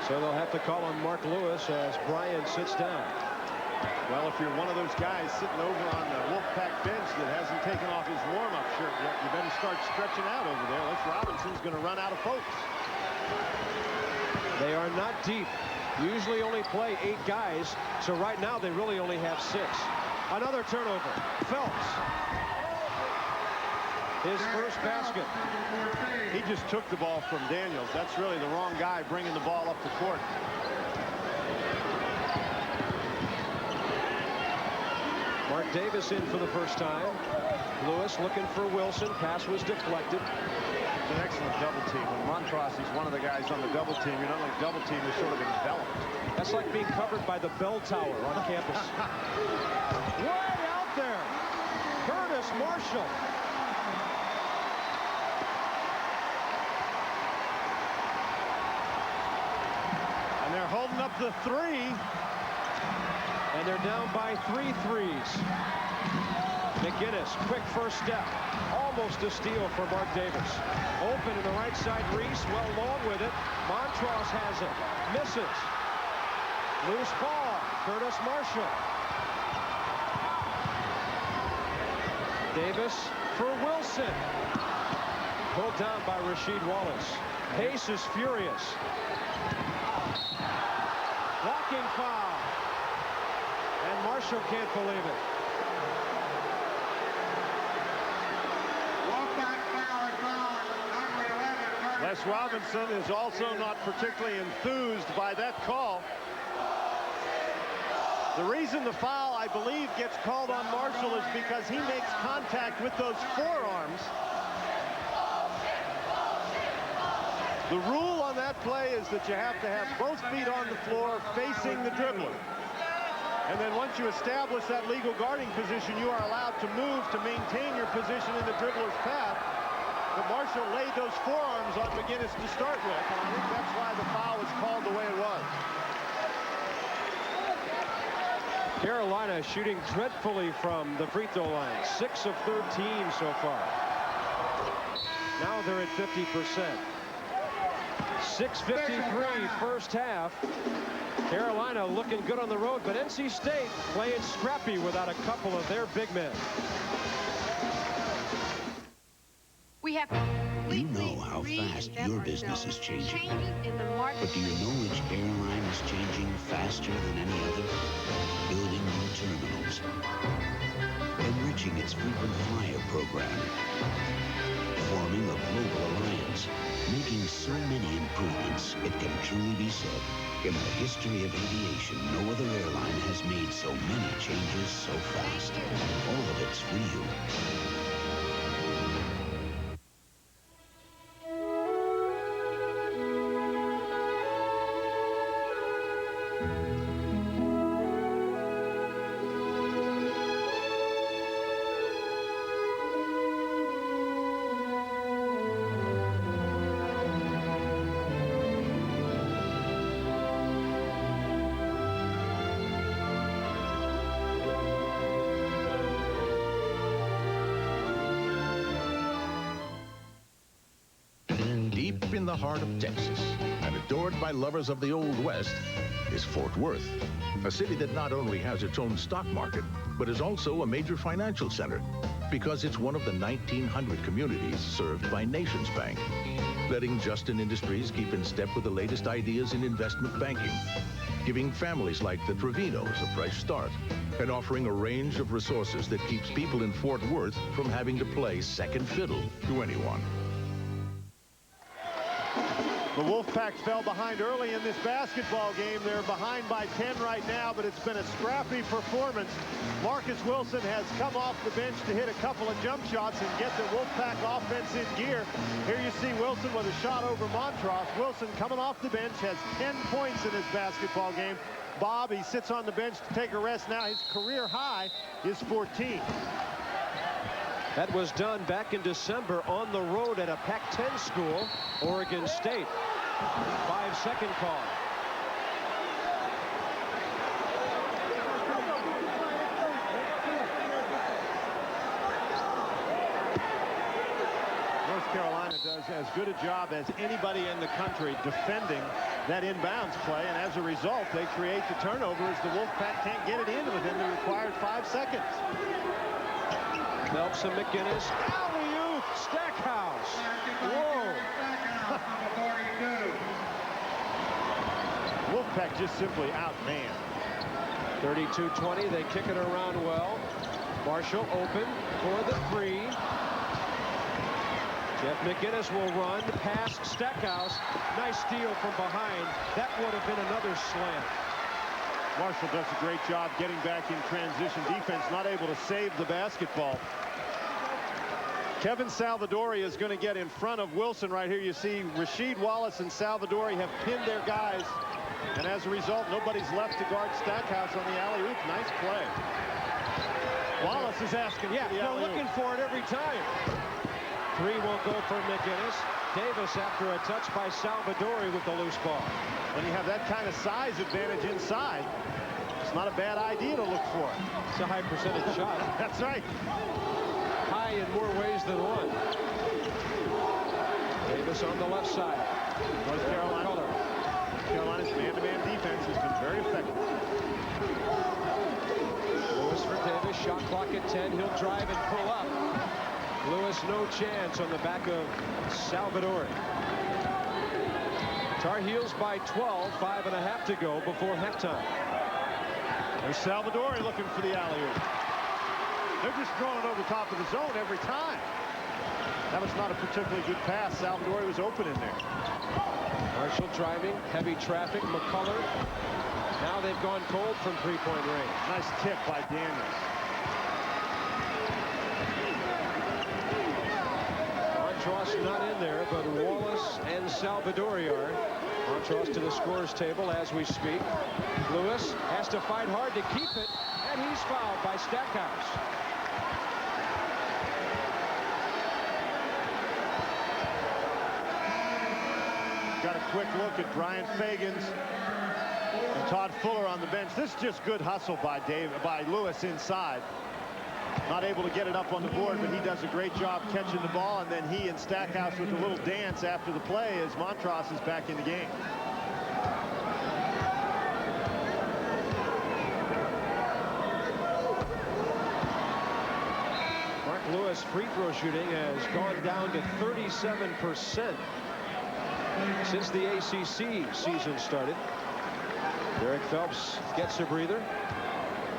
So they'll have to call on Mark Lewis as Brian sits down. Well, if you're one of those guys sitting over on the Wolfpack bench that hasn't taken off his warm-up shirt yet, you better start stretching out over there. Les Robinson's going to run out of folks. They are not deep. Usually only play 8 guys, so right now they really only have 6. Another turnover. Phelps. his first basket. He just took the ball from Daniels. That's really the wrong guy bringing the ball up the court. Mark Davis in for the first time. Lewis looking for Wilson. Pass was deflected. It's an excellent double team. When Montross is one of the guys on the double team, you're not only double team, you're sort of enveloped. That's like being covered by the bell tower on campus. Way out there. Curtis Marshall. And they're holding up the three. And they're down by 3 threes. McGinnis, quick first step. Almost a steal for Mark Davis. Open to the right side, Reese, well long with it. Montross has it. Misses. Loose ball. Curtis Marshall. Davis for Wilson. Pulled down by Rasheed Wallace. Pace is furious. Blocking foul. And Marshall can't believe it. Les Robinson is also not particularly enthused by that call. The reason the foul, I believe, gets called on Marshall is because he makes contact with those forearms. The rule on that play is that you have to have both feet on the floor facing the dribbler. And then once you establish that legal guarding position, you are allowed to move to maintain your position in the dribbler's path. But Marshall laid those forearms on McGinnis to start with, and I think that's why the foul was called the way it was. Carolina shooting dreadfully from the free throw line. 6 of 13 so far. Now they're at 50%. 6:53 first half. Carolina looking good on the road, but NC State playing scrappy without a couple of their big men. You know how fast your business is changing. But do you know which airline is changing faster than any other? Building new terminals. Enriching its frequent flyer program. Forming a global alliance. Making so many improvements, it can truly be said, in the history of aviation, no other airline has made so many changes so fast. All of it's for you. In the heart of Texas, and adored by lovers of the Old West, is Fort Worth, a city that not only has its own stock market, but is also a major financial center, because it's one of the 1,900 communities served by Nations Bank, letting Justin Industries keep in step with the latest ideas in investment banking, giving families like the Trevinos a fresh start, and offering a range of resources that keeps people in Fort Worth from having to play second fiddle to anyone. The Wolfpack fell behind early in this basketball game. They're behind by 10 right now, but it's been a scrappy performance. Marcus Wilson has come off the bench to hit a couple of jump shots and get the Wolfpack offense in gear. Here you see Wilson with a shot over Montross. Wilson coming off the bench has 10 points in this basketball game. Bob, he sits on the bench to take a rest now. His career high is 14. That was done back in December on the road at a Pac-10 school, Oregon State. 5-second call. North Carolina does as good a job as anybody in the country defending that inbounds play, and as a result, they create the turnover as the Wolfpack can't get it in within the required 5 seconds. Nelson McGinnis, alley-oop, Stackhouse. Whoa. Wolfpack just simply outmanned. 32-20, they kick it around well. Marshall open for the three. Jeff McGinnis will run past Stackhouse. Nice steal from behind. That would have been another slam. Marshall does a great job getting back in transition defense, not able to save the basketball. Kevin Salvadori is going to get in front of Wilson right here. You see Rasheed Wallace and Salvadori have pinned their guys, and as a result, nobody's left to guard Stackhouse on the alley-oop. Nice play. Wallace is asking for the alley-oop. They're looking for it every time. Three will go for McGinnis. Davis after a touch by Salvadori with the loose ball. When you have that kind of size advantage inside, it's not a bad idea to look for it. It's a high percentage shot. That's right. High in more ways than one. Davis on the left side. North Carolina's man-to-man defense has been very effective. Lewis for Davis. Shot clock at 10. He'll drive and pull up. Lewis no chance on the back of Salvadori. Tar Heels by 12, 5.5 to go before halftime. There's Salvadori looking for the alley-oop. They're just throwing it over top of the zone every time. That was not a particularly good pass. Salvadori was open in there. Marshall driving, heavy traffic. McCullough. Now they've gone cold from three-point range. Nice tip by Daniels. Montross not in there, but Wallace and Salvadori are. Montross to the scorer's table as we speak. Lewis has to fight hard to keep it, and he's fouled by Stackhouse. Got a quick look at Brian Fagans and Todd Fuller on the bench. This is just good hustle by Lewis inside. Not able to get it up on the board, but he does a great job catching the ball, and then he and Stackhouse with a little dance after the play as Montross is back in the game. Mark Lewis free throw shooting has gone down to 37% since the ACC season started. Derek Phelps gets a breather.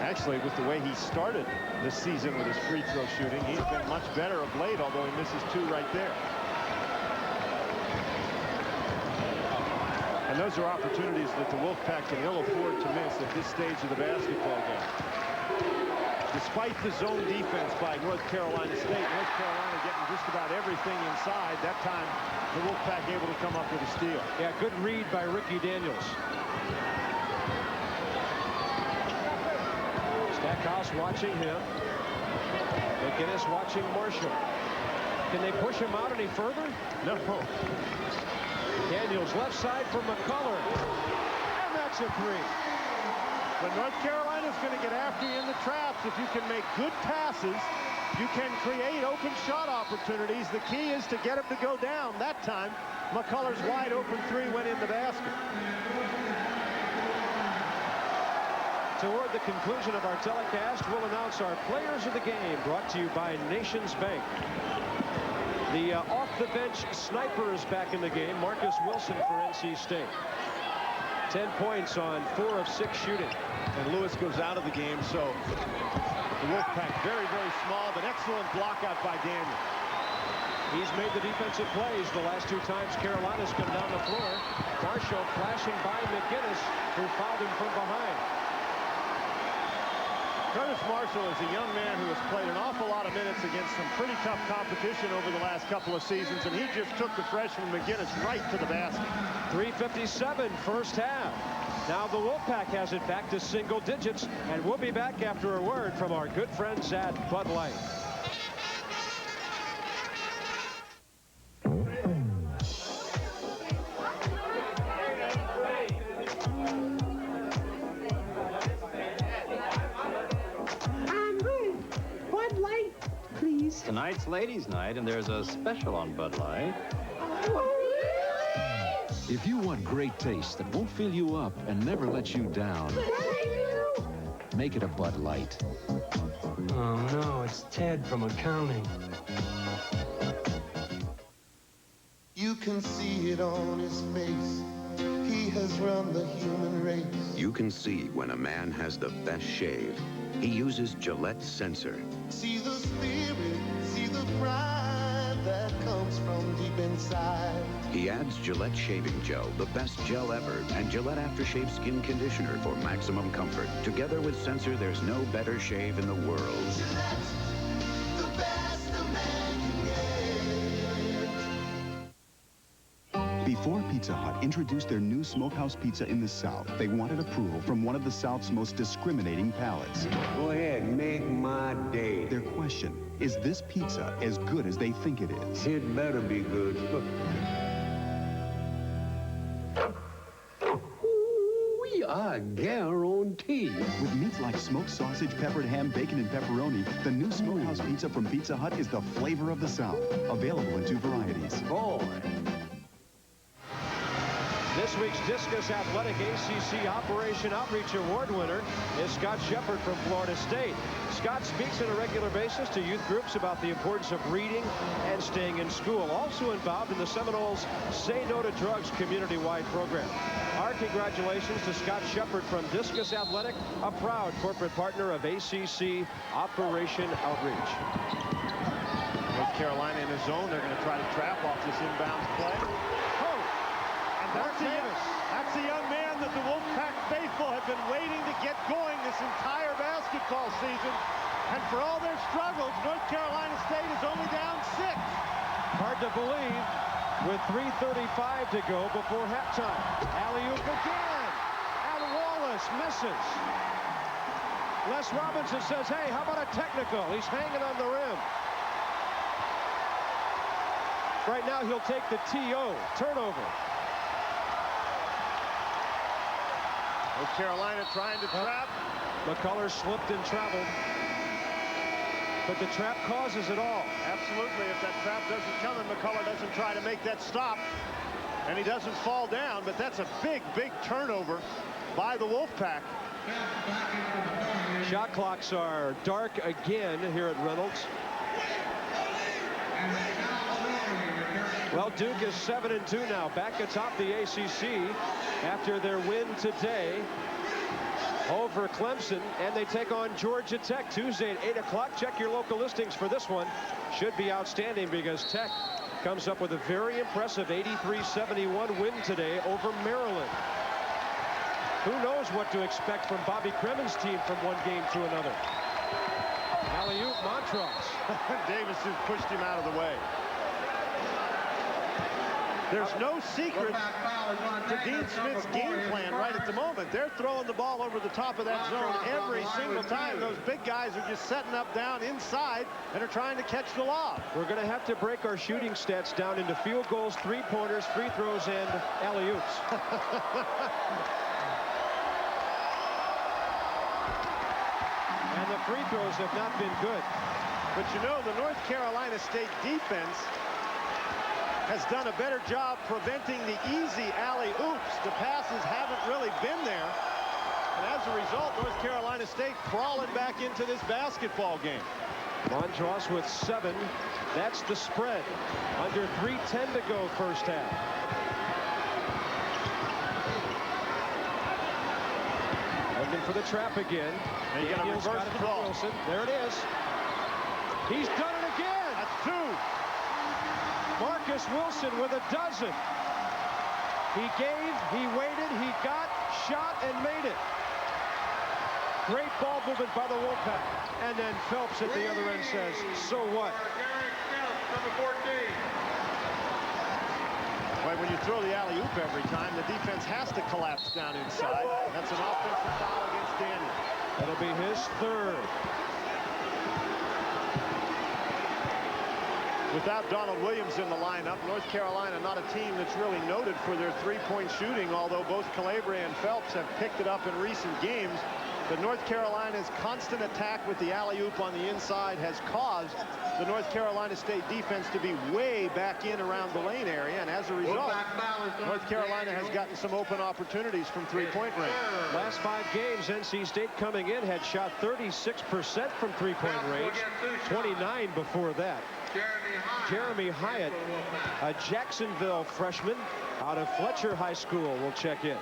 Actually, with the way he started this season with his free throw shooting, he's been much better of late, although he misses two right there. And those are opportunities that the Wolfpack can ill afford to miss at this stage of the basketball game. Despite the zone defense by North Carolina State, North Carolina getting just about everything inside. That time, the Wolfpack able to come up with a steal. Yeah, good read by Ricky Daniels. Stackhouse watching him. McGinnis watching Marshall. Can they push him out any further? No. Daniels left side for McCullough. And that's a three. But North Carolina's going to get after you in the traps. If you can make good passes, you can create open shot opportunities. The key is to get him to go down. That time, McCullough's wide open three went in the basket. Toward the conclusion of our telecast, we'll announce our players of the game, brought to you by Nations Bank. The off-the-bench sniper is back in the game, Marcus Wilson for NC State. 10 points on 4 of 6 shooting. And Lewis goes out of the game, so the Wolfpack very, very small, but excellent block out by Daniel. He's made the defensive plays the last 2 times Carolina's come down the floor. Marshall flashing by McGinnis, who fouled him from behind. Curtis Marshall is a young man who has played an awful lot of minutes against some pretty tough competition over the last couple of seasons, and he just took the freshman McGinnis right to the basket. 3:57 first half. Now the Wolfpack has it back to single digits, and we'll be back after a word from our good friends at Bud Light. Tonight's ladies' night, and there's a special on Bud Light. If you want great taste that won't fill you up and never let you down, make it a Bud Light. Oh, no, it's Ted from accounting. You can see it on his face. He has run the human race. You can see when a man has the best shave. He uses Gillette Sensor. See the spirit, see the pride that comes from deep inside. He adds Gillette Shaving Gel, the best gel ever, and Gillette Aftershave Skin Conditioner for maximum comfort. Together with Sensor, there's no better shave in the world. Gillette, the best a man can get. Before Pizza Hut introduced their new smokehouse pizza in the South, they wanted approval from one of the South's most discriminating palates. Go ahead, make my day. Their question, is this pizza as good as they think it is? It better be good. We are guaranteed. With meats like smoked sausage, peppered ham, bacon, and pepperoni, the new smokehouse pizza from Pizza Hut is the flavor of the South. Available in 2 varieties. Boy. This week's Discus Athletic ACC Operation Outreach Award winner is Scott Shepard from Florida State. Scott speaks on a regular basis to youth groups about the importance of reading and staying in school. Also involved in the Seminoles Say No to Drugs community-wide program. Our congratulations to Scott Shepard from Discus Athletic, a proud corporate partner of ACC Operation Outreach. North Carolina in his zone. They're going to try to trap off this inbounds play. That's the young man that the Wolfpack faithful have been waiting to get going this entire basketball season. And for all their struggles, North Carolina State is only down 6. Hard to believe with 3:35 to go before halftime. Alley-oop again. And Wallace misses. Les Robinson says, hey, how about a technical? He's hanging on the rim. Right now, he'll take the TO. Turnover. North Carolina trying to trap. McCullough slipped and traveled. But the trap causes it all. Absolutely. If that trap doesn't come and McCullough doesn't try to make that stop, and he doesn't fall down, but that's a big, big turnover by the Wolfpack. Shot clocks are dark again here at Reynolds. Well, Duke is 7-2 now, back atop the ACC after their win today over Clemson, and they take on Georgia Tech Tuesday at 8 o'clock. Check your local listings for this one. Should be outstanding because Tech comes up with a very impressive 83-71 win today over Maryland. Who knows what to expect from Bobby Cremen's team from one game to another. Alley-oop, Montrose. Davison pushed him out of the way. There's no secret to Dean Smith's game plan right at the moment. They're throwing the ball over the top of that zone every single time. Those big guys are just setting up down inside and are trying to catch the lob. We're going to have to break our shooting stats down into field goals, three-pointers, free throws, and alley-oops. And the free throws have not been good. But you know, the North Carolina State defense has done a better job preventing the easy alley-oops. The passes haven't really been there. And as a result, North Carolina State crawling back into this basketball game. Montross with 7. That's the spread. Under 3:10 to go first half. Looking for the trap again. And you got a reverse ball. Wilson. There it is. He's done it again. That's 2. Marcus Wilson with a dozen. He gave, he waited, he got, shot, and made it. Great ball movement by the Wolfpack. And then Phelps at the other end says, so what? Number 14. Right, when you throw the alley-oop every time, the defense has to collapse down inside. That's an offensive foul against Daniel. That'll be his 3rd. Without Donald Williams in the lineup, North Carolina not a team that's really noted for their three-point shooting, although both Calabria and Phelps have picked it up in recent games. But North Carolina's constant attack with the alley-oop on the inside has caused the North Carolina State defense to be way back in around the lane area, and as a result, North Carolina has gotten some open opportunities from three-point range. Last 5 games, NC State coming in had shot 36% from three-point range, 29 before that. Jeremy Hyatt, a Jacksonville freshman out of Fletcher High School, will check in.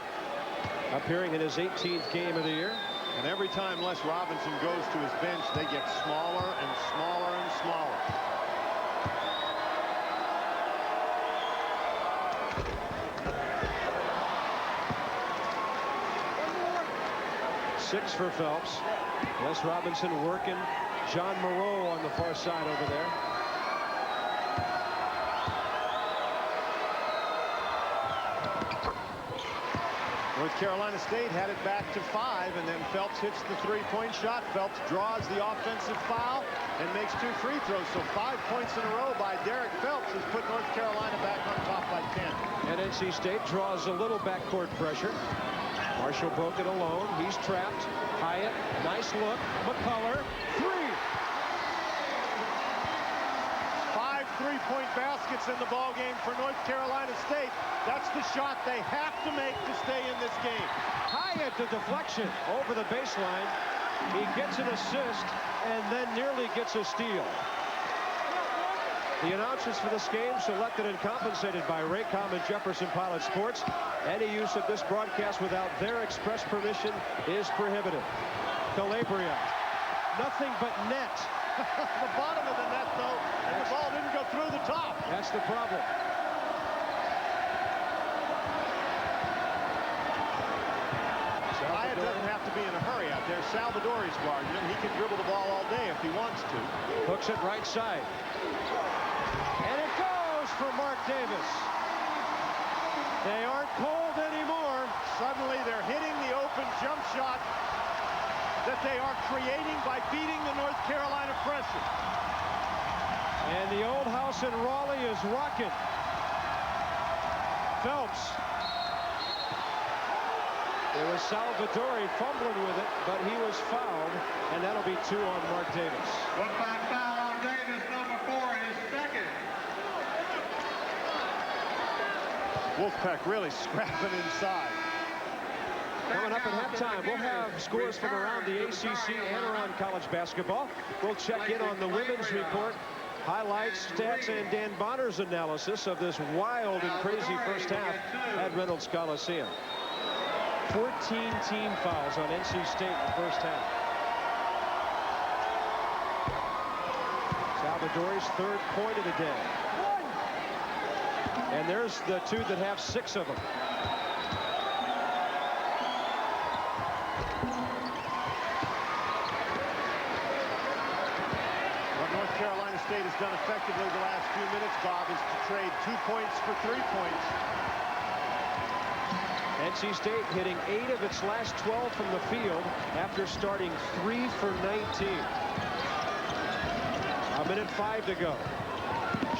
Appearing in his 18th game of the year. And every time Les Robinson goes to his bench, they get smaller and smaller and smaller. 6 for Phelps. Les Robinson working John Moreau on the far side over there. North Carolina State had it back to 5, and then Phelps hits the three-point shot. Phelps draws the offensive foul and makes 2 free throws. So 5 points in a row by Derek Phelps has put North Carolina back on top by 10. And NC State draws a little backcourt pressure. Marshall broke it alone. He's trapped. Hyatt, nice look. McCullough, 3. 5 3-point baskets in the ball game for North Carolina State. That's the shot they have to make to stay in this game. Hyatt, the deflection over the baseline. He gets an assist and then nearly gets a steal. The announcers for this game, selected and compensated by Raycom and Jefferson Pilot Sports. Any use of this broadcast without their express permission is prohibited. Calabria, nothing but net. The bottom of the net, though, and the ball didn't go through the top. That's the problem. Hyatt doesn't have to be in a hurry out there. Salvadori's guarding him. He can dribble the ball all day if he wants to. Hooks it right side. And it goes for Mark Davis. They aren't cold anymore. Suddenly they're hitting the open jump shot that they are creating by beating the North Carolina pressure. And the old house in Raleigh is rocking. Phelps. It was Salvadori fumbling with it, but he was fouled, and that'll be 2 on Mark Davis. Wolfpack foul on Davis, number 4, his second. Wolfpack really scrapping inside. Coming up at halftime, we'll have scores from around the ACC and around college basketball. We'll check in on the women's report, highlights, stats, and Dan Bonner's analysis of this wild and crazy first half at Reynolds Coliseum. 14 team fouls on NC State in the first half. Salvadori's 3rd point of the day. And there's the 2 that have 6 of them. What North Carolina State has done effectively the last few minutes, Bob, is to trade 2 points for 3 points. NC State hitting 8 of its last 12 from the field after starting 3 for 19. A minute 5 to go.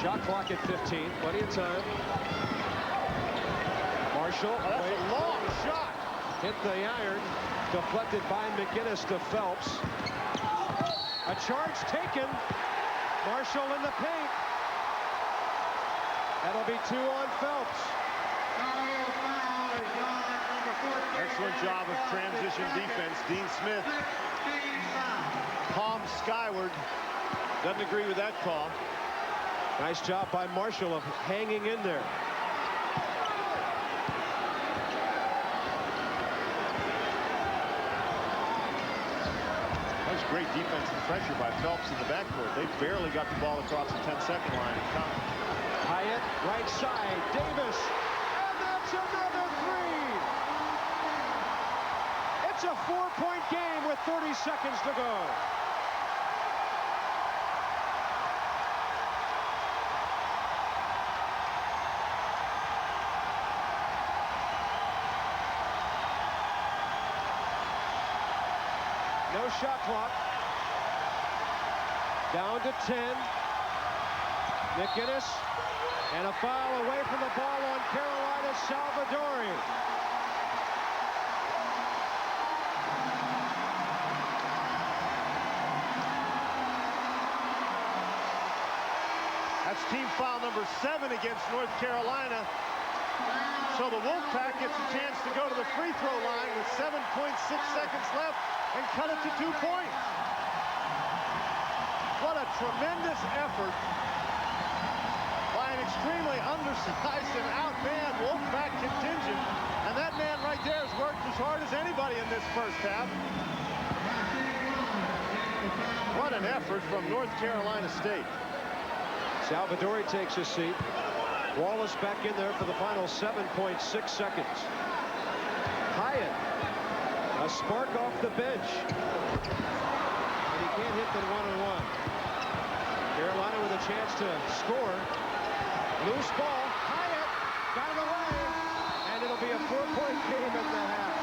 Shot clock at 15. Plenty of time. Marshall. Oh, that's a long shot. Hit the iron. Deflected by McInnes to Phelps. A charge taken. Marshall in the paint. That'll be 2 on Phelps. Excellent job of transition defense. Dean Smith palms skyward. Doesn't agree with that call. Nice job by Marshall of hanging in there. That was great defensive pressure by Phelps in the backcourt. They barely got the ball across the 10-second line. Hyatt, right side. Davis. And that's another 3. It's a 4-point game with 30 seconds to go. No shot clock. Down to 10. McInnes. And a foul away from the ball on Carolina, Salvadori. That's team foul number 7 against North Carolina. So the Wolfpack gets a chance to go to the free throw line with 7.6 seconds left and cut it to 2 points. What a tremendous effort by an extremely undersized and outmanned Wolfpack contingent. And that man right there has worked as hard as anybody in this first half. What an effort from North Carolina State. Salvadori takes a seat. Wallace back in there for the final 7.6 seconds. Hyatt, a spark off the bench. And he can't hit the one-on-one. Carolina with a chance to score. Loose ball. Hyatt got it away. And it'll be a 4-point game at the half.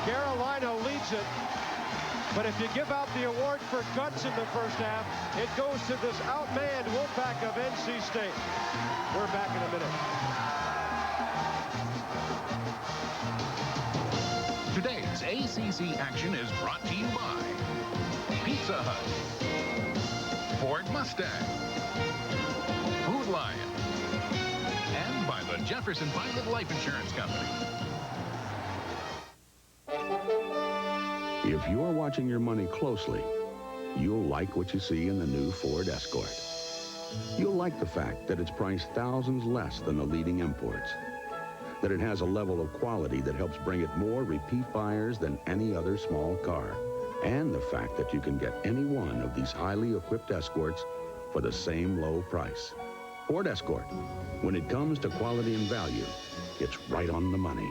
Carolina leads it, but if you give out the award for guts in the first half, it goes to this outmanned Wolfpack of NC State. We're back in a minute. Today's ACC action is brought to you by Pizza Hut, Ford Mustang, Food Lion, and by the Jefferson Pilot Life Insurance Company. If you're watching your money closely, you'll like what you see in the new Ford Escort. You'll like the fact that it's priced thousands less than the leading imports, that it has a level of quality that helps bring it more repeat buyers than any other small car, and the fact that you can get any one of these highly equipped Escorts for the same low price. Ford Escort, when it comes to quality and value, it's right on the money.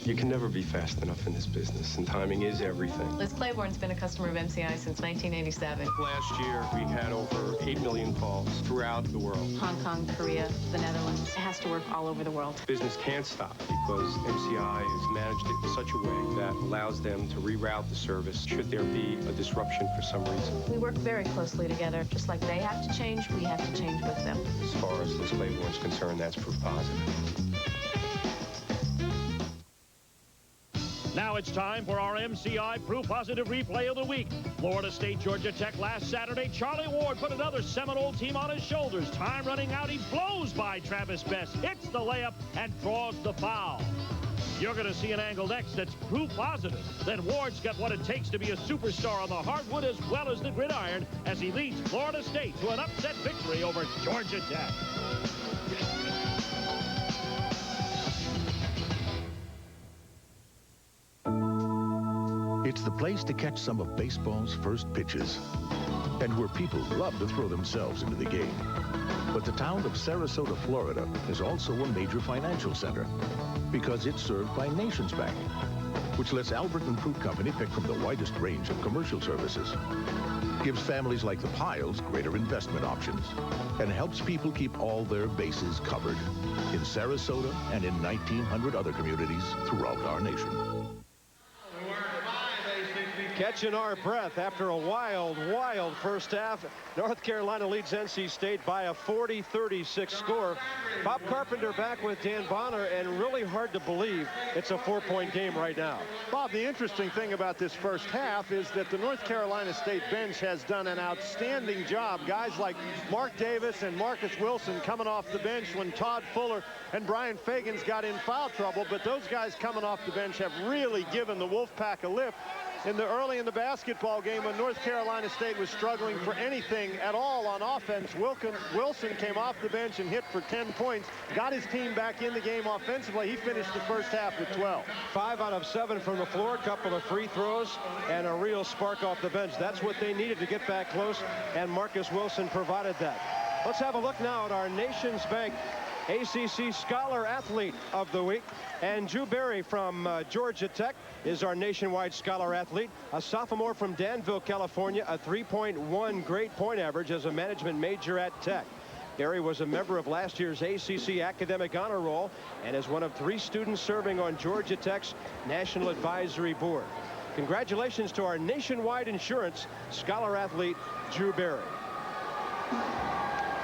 You can never be fast enough in this business, and timing is everything. Liz Claiborne's been a customer of MCI since 1987. Last year, we had over 8 million calls throughout the world. Hong Kong, Korea, the Netherlands. It has to work all over the world. Business can't stop because MCI has managed it in such a way that allows them to reroute the service should there be a disruption for some reason. We work very closely together. Just like they have to change, we have to change with them. As far as Liz Claiborne's concerned, that's proof positive. Now it's time for our MCI Proof Positive Replay of the Week. Florida State, Georgia Tech last Saturday. Charlie Ward put another Seminole team on his shoulders. Time running out, he blows by Travis Best, hits the layup, and draws the foul. You're going to see an angled X that's proof positive. Then Ward's got what it takes to be a superstar on the hardwood as well as the gridiron as he leads Florida State to an upset victory over Georgia Tech. It's the place to catch some of baseball's first pitches, and where people love to throw themselves into the game. But the town of Sarasota, Florida is also a major financial center because it's served by Nations Bank, which lets Albert and Fruit Company pick from the widest range of commercial services, gives families like the Piles greater investment options, and helps people keep all their bases covered in Sarasota and in 1,900 other communities throughout our nation. Catching our breath after a wild first half. North Carolina leads NC State by a 40-36 score. Bob Carpenter back with Dan Bonner, and really hard to believe it's a 4-point game right now. Bob, the interesting thing about this first half is that the North Carolina State bench has done an outstanding job. Guys like Mark Davis and Marcus Wilson coming off the bench when Todd Fuller and Brian Fagans got in foul trouble, but those guys coming off the bench have really given the Wolfpack a lift. Early in the basketball game, when North Carolina State was struggling for anything at all on offense, Wilson came off the bench and hit for 10 points, got his team back in the game offensively. He finished the first half with 12. 5 out of 7 from the floor, a couple of free throws, and a real spark off the bench. That's what they needed to get back close, and Marcus Wilson provided that. Let's have a look now at our Nations Bank ACC Scholar Athlete of the Week. And Drew Berry from Georgia Tech is our nationwide Scholar Athlete. A sophomore from Danville, California, a 3.1 grade point average as a management major at Tech. Berry was a member of last year's ACC Academic Honor Roll and is one of 3 students serving on Georgia Tech's National Advisory Board. Congratulations to our nationwide insurance Scholar Athlete, Drew Berry.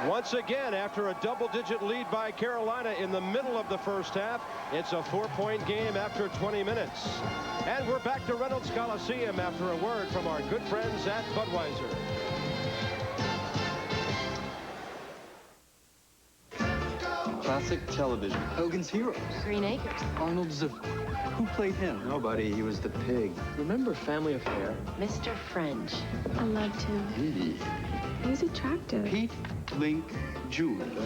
Once again, after a double-digit lead by Carolina in the middle of the first half, it's a 4-point game after 20 minutes. And we're back to Reynolds Coliseum after a word from our good friends at Budweiser. Classic television. Hogan's Heroes. Green Acres. Arnold Ziffer. Who played him? Nobody. He was the pig. Remember Family Affair? Mr. French. I loved him. He's attractive. Pete, Link, Julie.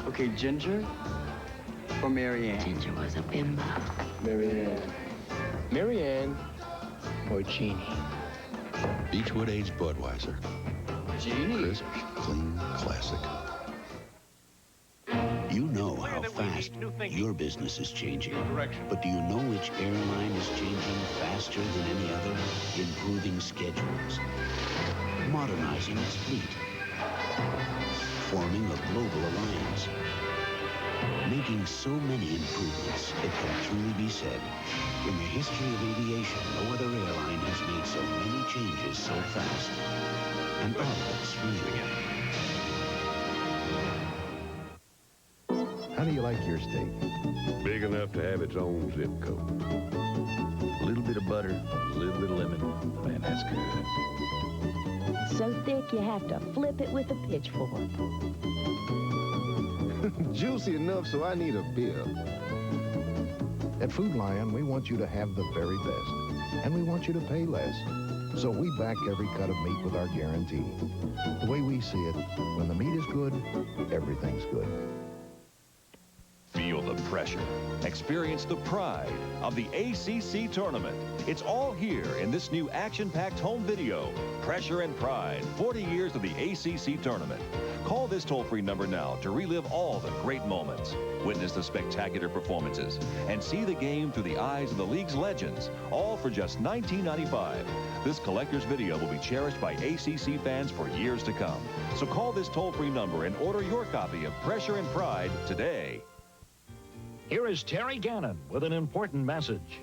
Okay, Ginger or Mary Ann? Ginger was a bimbo. Mary Ann. Marianne or Jeannie? Beechwood aged Budweiser. Jeannie. Crisp, clean, classic. You know how fast your business is changing. But do you know which airline is changing faster than any other? Improving schedules, modernizing its fleet, forming a global alliance, making so many improvements it can truly be said, in the history of aviation, no other airline has made so many changes so fast. And all of it's for you. How do you like your steak? Big enough to have its own zip code. A little bit of butter, a little bit of lemon. Man, that's good. So thick you have to flip it with a pitchfork. Juicy enough so I need a beer. At Food Lion, we want you to have the very best, and we want you to pay less. So we back every cut of meat with our guarantee. The way we see it, when the meat is good, everything's good. Feel the pressure. Experience the pride of the ACC tournament. It's all here in this new action-packed home video. Pressure and Pride, 40 years of the ACC tournament. Call this toll-free number now to relive all the great moments. Witness the spectacular performances and see the game through the eyes of the league's legends, all for just $19.95. This collector's video will be cherished by ACC fans for years to come. So call this toll-free number and order your copy of Pressure and Pride today. Here is Terry Gannon with an important message.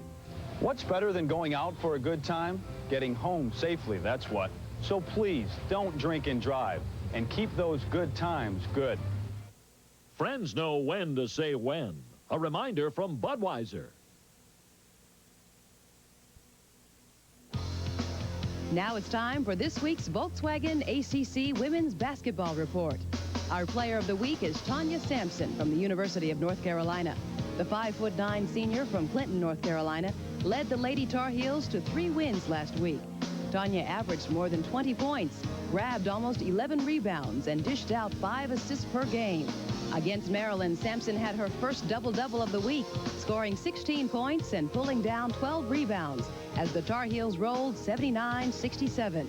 What's better than going out for a good time? Getting home safely, that's what. So please, don't drink and drive, and keep those good times good. Friends know when to say when. A reminder from Budweiser. Now it's time for this week's Volkswagen ACC Women's Basketball Report. Our player of the week is Tanya Sampson from the University of North Carolina. The 5'9" senior from Clinton, North Carolina, led the Lady Tar Heels to 3 wins last week. Tanya averaged more than 20 points, grabbed almost 11 rebounds, and dished out 5 assists per game. Against Maryland, Sampson had her first double-double of the week, scoring 16 points and pulling down 12 rebounds as the Tar Heels rolled 79-67.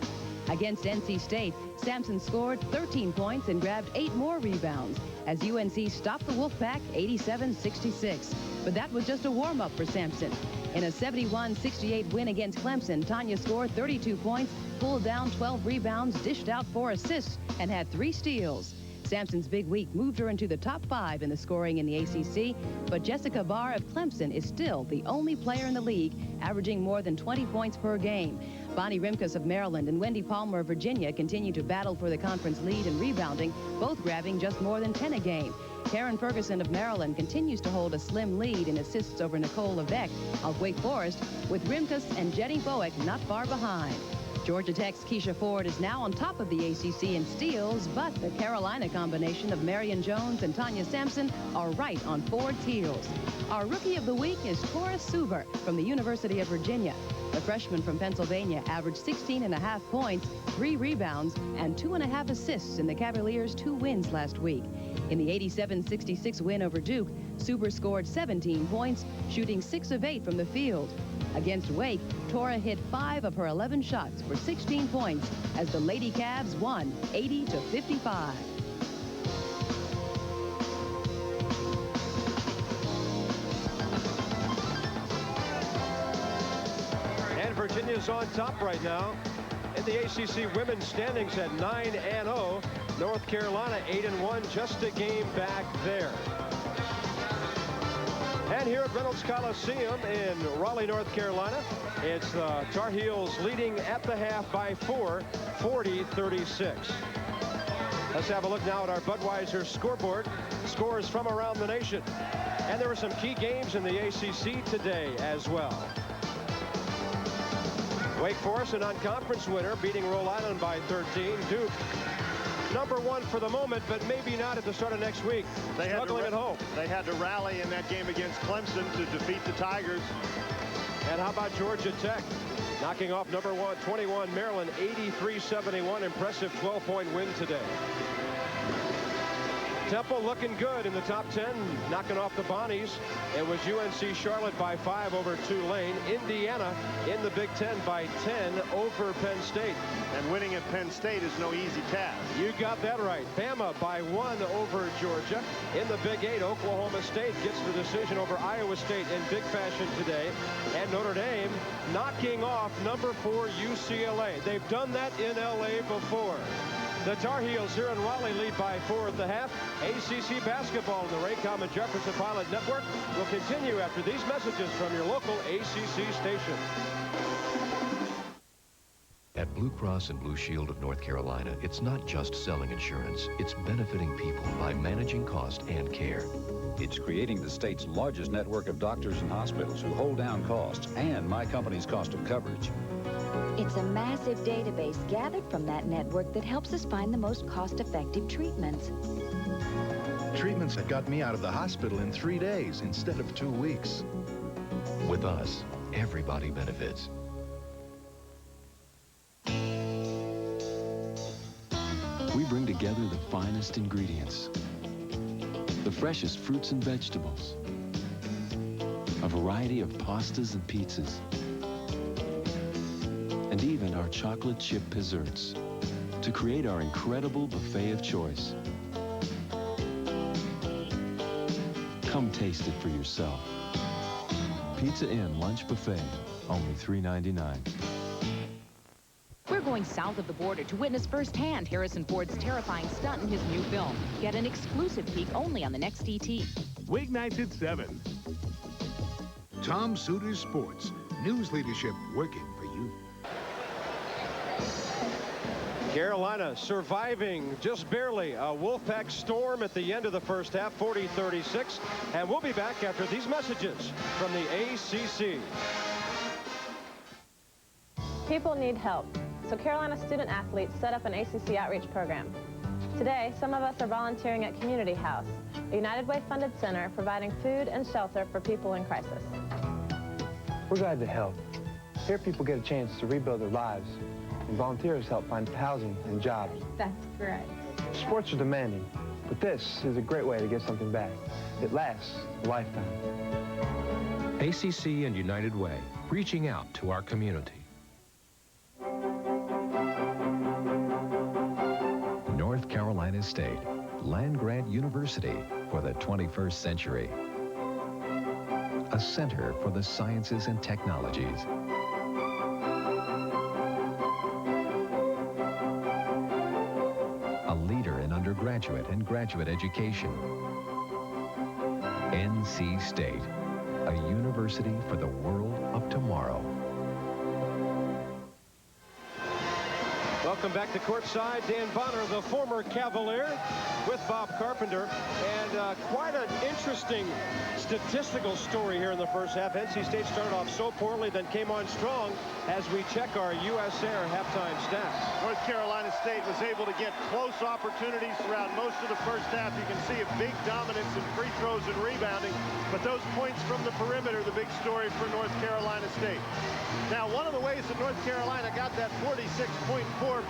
Against NC State, Sampson scored 13 points and grabbed 8 more rebounds as UNC stopped the Wolfpack 87-66. But that was just a warm-up for Sampson. In a 71-68 win against Clemson, Tanya scored 32 points, pulled down 12 rebounds, dished out 4 assists, and had 3 steals. Sampson's big week moved her into the top 5 in the scoring in the ACC, but Jessica Barr of Clemson is still the only player in the league averaging more than 20 points per game. Bonnie Rimkus of Maryland and Wendy Palmer of Virginia continue to battle for the conference lead in rebounding, both grabbing just more than 10 a game. Karen Ferguson of Maryland continues to hold a slim lead in assists over Nicole Leveque of Wake Forest, with Rimkus and Jenny Boeck not far behind. Georgia Tech's Keisha Ford is now on top of the ACC in steals, but the Carolina combination of Marion Jones and Tanya Sampson are right on Ford's heels. Our Rookie of the Week is Taurus Suber from the University of Virginia. The freshman from Pennsylvania averaged 16.5 points, 3 rebounds, and 2.5 assists in the Cavaliers' 2 wins last week. In the 87-66 win over Duke, Suber scored 17 points, shooting 6 of 8 from the field. Against Wake, Tora hit 5 of her 11 shots for 16 points as the Lady Cavs won 80-55. And Virginia's on top right now in the ACC women's standings at 9-0. North Carolina 8-1, just a game back there. And here at Reynolds Coliseum in Raleigh, North Carolina, it's the Tar Heels leading at the half by 4, 40-36. Let's have a look now at our Budweiser scoreboard. Scores from around the nation. And there were some key games in the ACC today as well. Wake Forest, a non-conference winner, beating Rhode Island by 13. Duke, #1 for the moment, but maybe not at the start of next week. Struggling at home. They had to rally in that game against Clemson to defeat the Tigers. And how about Georgia Tech? Knocking off #1, 21 Maryland, 83-71. Impressive 12-point win today. Temple looking good in the top 10, knocking off the Bonnies. It was UNC Charlotte by 5 over Tulane. Indiana in the Big Ten by 10 over Penn State. And winning at Penn State is no easy task. You got that right. Bama by 1 over Georgia. In the Big 8, Oklahoma State gets the decision over Iowa State in big fashion today. And Notre Dame knocking off number 4 UCLA. They've done that in LA before. The Tar Heels here in Raleigh lead by 4 at the half. ACC basketball on the RAYCOM and Jefferson Pilot Network will continue after these messages from your local ACC station. At Blue Cross and Blue Shield of North Carolina, it's not just selling insurance. It's benefiting people by managing cost and care. It's creating the state's largest network of doctors and hospitals who hold down costs and my company's cost of coverage. It's a massive database gathered from that network that helps us find the most cost-effective treatments. Treatments that got me out of the hospital in 3 days instead of 2 weeks. With us, everybody benefits. We bring together the finest ingredients, the freshest fruits and vegetables, a variety of pastas and pizzas, and even our chocolate chip desserts to create our incredible buffet of choice. Come taste it for yourself. Pizza Inn Lunch Buffet, only $3.99. We're going south of the border to witness firsthand Harrison Ford's terrifying stunt in his new film. Get an exclusive peek only on the next ET. Weeknights at 7. Tom Suter's Sports. News leadership working for you. Carolina surviving just barely a Wolfpack storm at the end of the first half, 40-36. And we'll be back after these messages from the ACC. People need help, so Carolina student athletes set up an ACC outreach program. Today, some of us are volunteering at Community House, a United Way funded center providing food and shelter for people in crisis. We're glad to help. Here people get a chance to rebuild their lives, and volunteers help find housing and jobs. That's great. Sports are demanding, but this is a great way to get something back. It lasts a lifetime. ACC and United Way, reaching out to our community. North Carolina State, land-grant university for the 21st century. A center for the sciences and technologies. A leader in undergraduate and graduate education. NC State, a university for the world of tomorrow. Welcome back to courtside. Dan Bonner, the former Cavalier, with Bob Carpenter. And quite an interesting statistical story here in the first half. NC State started off so poorly, then came on strong as we check our US Air halftime stats. North Carolina State was able to get close opportunities throughout most of the first half. You can see a big dominance in free throws and rebounding, but those points from the perimeter, the big story for North Carolina State. Now, one of the ways that North Carolina got that 46.4%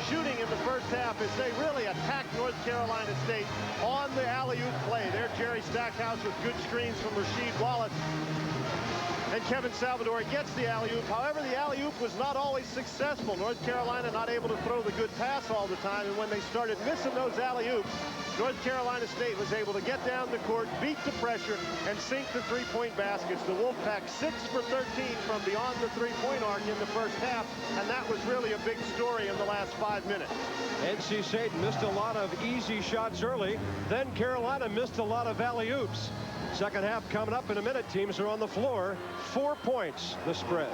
shooting in the first half is they really attacked North Carolina State on the alley-oop play. There, Jerry Stackhouse with good screens from Rasheed Wallace. And Kevin Salvador gets the alley-oop. However, the alley-oop was not always successful. North Carolina not able to throw the good pass all the time. And when they started missing those alley-oops, North Carolina State was able to get down the court, beat the pressure, and sink the three-point baskets. The Wolfpack 6 for 13 from beyond the three-point arc in the first half. And that was really a big story in the last 5 minutes. NC State missed a lot of easy shots early. Then Carolina missed a lot of alley-oops. Second half coming up in a minute. Teams are on the floor. 4 points, the spread.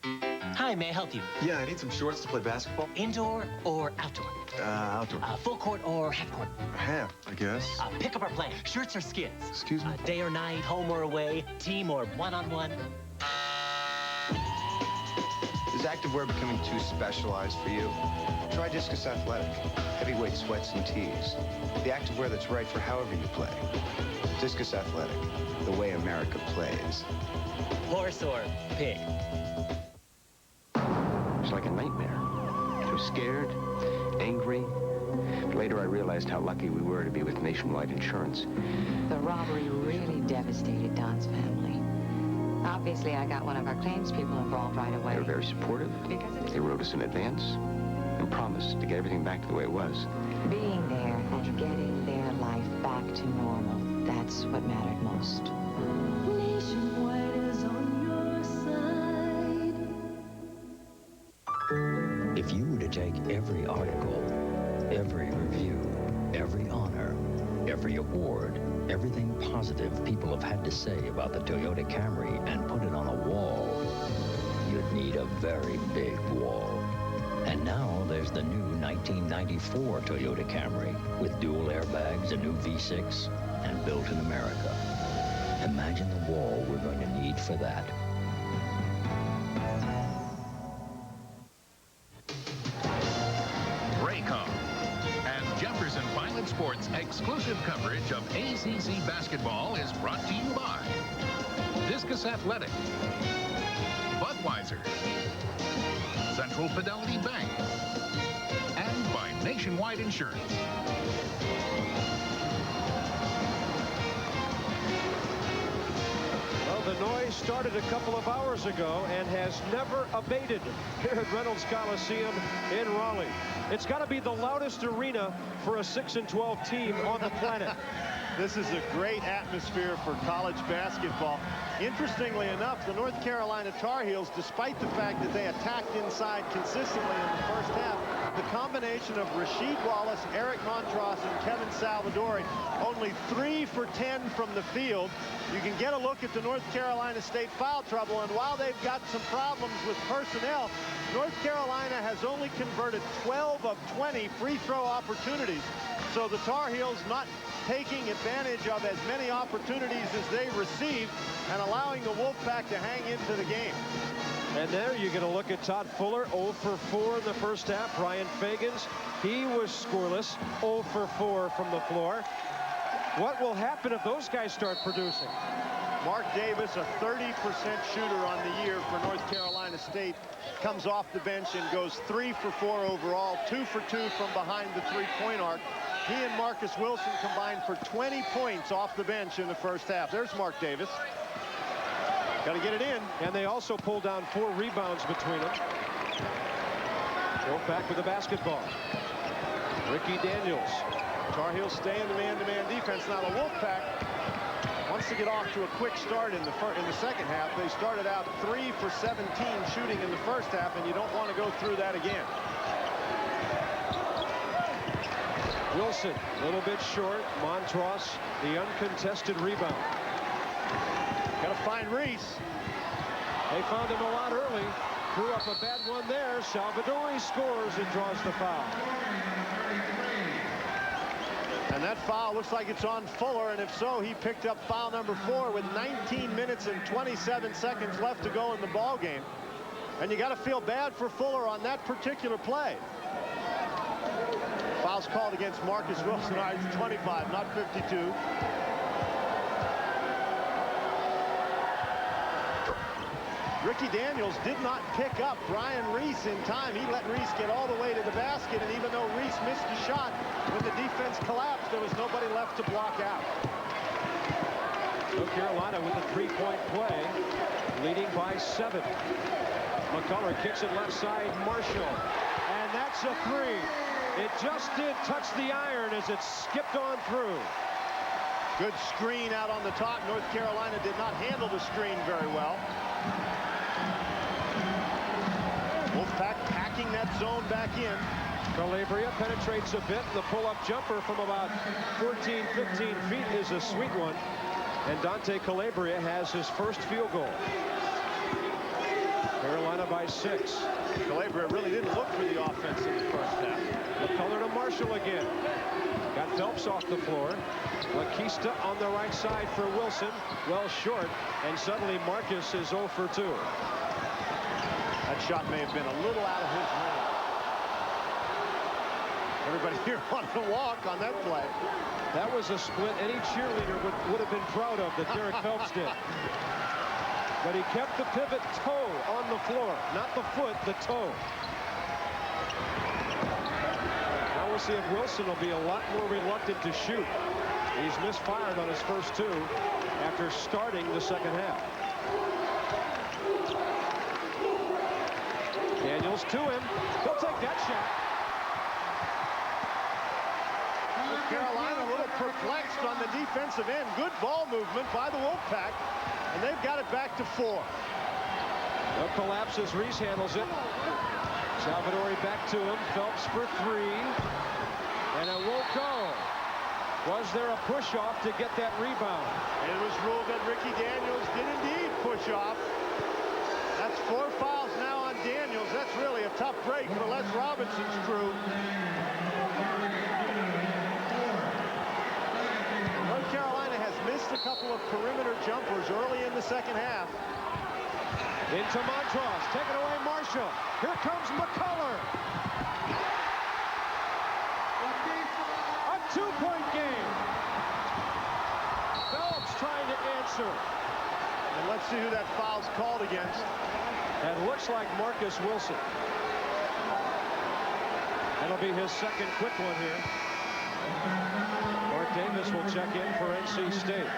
Hi, may I help you? Yeah, I need some shorts to play basketball. Indoor or outdoor? Outdoor. Full court or half court? Half, I guess. Pick up or play. Shirts or skins? Excuse me? Day or night, home or away, team or one-on-one? Is activewear becoming too specialized for you? Try Discus Athletic. Heavyweight sweats and tees. The activewear that's right for however you play. Discus Athletic. The way America plays. Horse or pig? It's like a nightmare. You're scared, angry, But later I realized how lucky we were to be with Nationwide Insurance. The robbery really devastated Don's family. Obviously, I got one of our claims people involved right away. They were very supportive. They wrote us in advance and promised to get everything back to the way it was. Being there and getting their life back to normal, that's what mattered most. Nationwide is on your side. If you were to take every article, every review, every honor, every award, everything positive people have had to say about the Toyota Camry and put it on a wall, you'd need a very big wall. And now there's the new 1994 Toyota Camry with dual airbags, a new V6, and built in America. Imagine the wall we're going to need for that. RAYCOM and Jefferson Pilot Sports' exclusive coverage of ACC basketball is brought to you by Discus Athletic, Budweiser, Central Fidelity Bank, and by Nationwide Insurance. Well, the noise started a couple of hours ago and has never abated here at Reynolds Coliseum in Raleigh. It's got to be the loudest arena for a 6-12 team on the planet. This is a great atmosphere for college basketball. Interestingly enough, the North Carolina Tar Heels, despite the fact that they attacked inside consistently in the first half, the combination of Rasheed Wallace, Eric Montross, and Kevin Salvadori, only 3 for 10 from the field. You can get a look at the North Carolina State foul trouble, and while they've got some problems with personnel, North Carolina has only converted 12 of 20 free throw opportunities. So the Tar Heels not taking advantage of as many opportunities as they received and allowing the Wolfpack to hang into the game. And there you're going to look at Todd Fuller, 0 for 4 in the first half. Brian Fagans, he was scoreless, 0 for 4 from the floor. What will happen if those guys start producing? Mark Davis, a 30% shooter on the year for North Carolina State, comes off the bench and goes 3 for 4 overall, 2 for 2 from behind the three-point arc. He and Marcus Wilson combined for 20 points off the bench in the first half. There's Mark Davis. Got to get it in. And they also pulled down 4 rebounds between them. Wolfpack with the basketball. Ricky Daniels. Tar Heels stay in the man-to-man defense. Now the Wolfpack wants to get off to a quick start in the second half. They started out 3 for 17 shooting in the first half, and you don't want to go through that again. Wilson, a little bit short. Montross, the uncontested rebound. Got to find Reese. They found him a lot early. Threw up a bad one there. Salvadori scores and draws the foul. And that foul looks like it's on Fuller, and if so, he picked up foul number 4 with 19 minutes and 27 seconds left to go in the ball game. And you got to feel bad for Fuller on that particular play. Foul's called against Marcus Wilson. All right, it's 25, not 52. Ricky Daniels did not pick up Brian Reese in time. He let Reese get all the way to the basket, and even though Reese missed a shot, when the defense collapsed, there was nobody left to block out. North Carolina with a three-point play, leading by 7. McCullough kicks it left side, Marshall, and that's a 3. It just did touch the iron as it skipped on through. Good screen out on the top. North Carolina did not handle the screen very well. Wolfpack packing that zone back in. Calabria penetrates a bit. The pull-up jumper from about 14, 15 feet is a sweet one. And Dante Calabria has his first field goal. Carolina by 6. Calabria really didn't look for the offense in the first half. McCullough to Marshall again. Got Phelps off the floor. Lakista on the right side for Wilson. Well short. And suddenly Marcus is 0 for 2. That shot may have been a little out of his range. Everybody here wanted to walk on that play. That was a split any cheerleader would have been proud of that Derek Phelps did. But he kept the pivot toe on the floor. Not the foot, the toe. Now we'll see if Wilson will be a lot more reluctant to shoot. He's misfired on his first two after starting the second half. Daniels to him. He'll take that shot. North Carolina a little perplexed on the defensive end. Good ball movement by the Wolfpack, and they've got it back to 4. No collapses. Reese handles it. Salvadori back to him. Phelps for 3. And it won't go. Was there a push-off to get that rebound? It was ruled that Ricky Daniels did indeed push off. That's 4 fouls now on Daniels. That's really a tough break for Les Robinson's crew. North Carolina has missed a couple of perimeter jumpers early in the second half. Into Montross, taken away Marshall. Here comes McCullough. A 2-point game. Phelps trying to answer. And let's see who that foul's called against. That looks like Marcus Wilson. That'll be his second quick one here. Mark Davis will check in for NC State.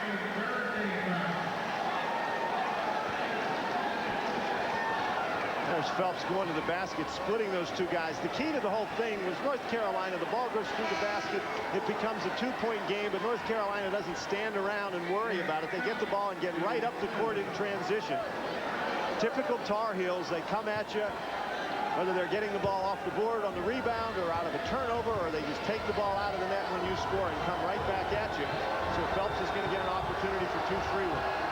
There's Phelps going to the basket, splitting those two guys. The key to the whole thing was North Carolina. The ball goes through the basket. It becomes a 2-point game, but North Carolina doesn't stand around and worry about it. They get the ball and get right up the court in transition. Typical Tar Heels. They come at you, whether they're getting the ball off the board on the rebound or out of a turnover, or they just take the ball out of the net when you score and come right back at you. So Phelps is going to get an opportunity for 2 free ones.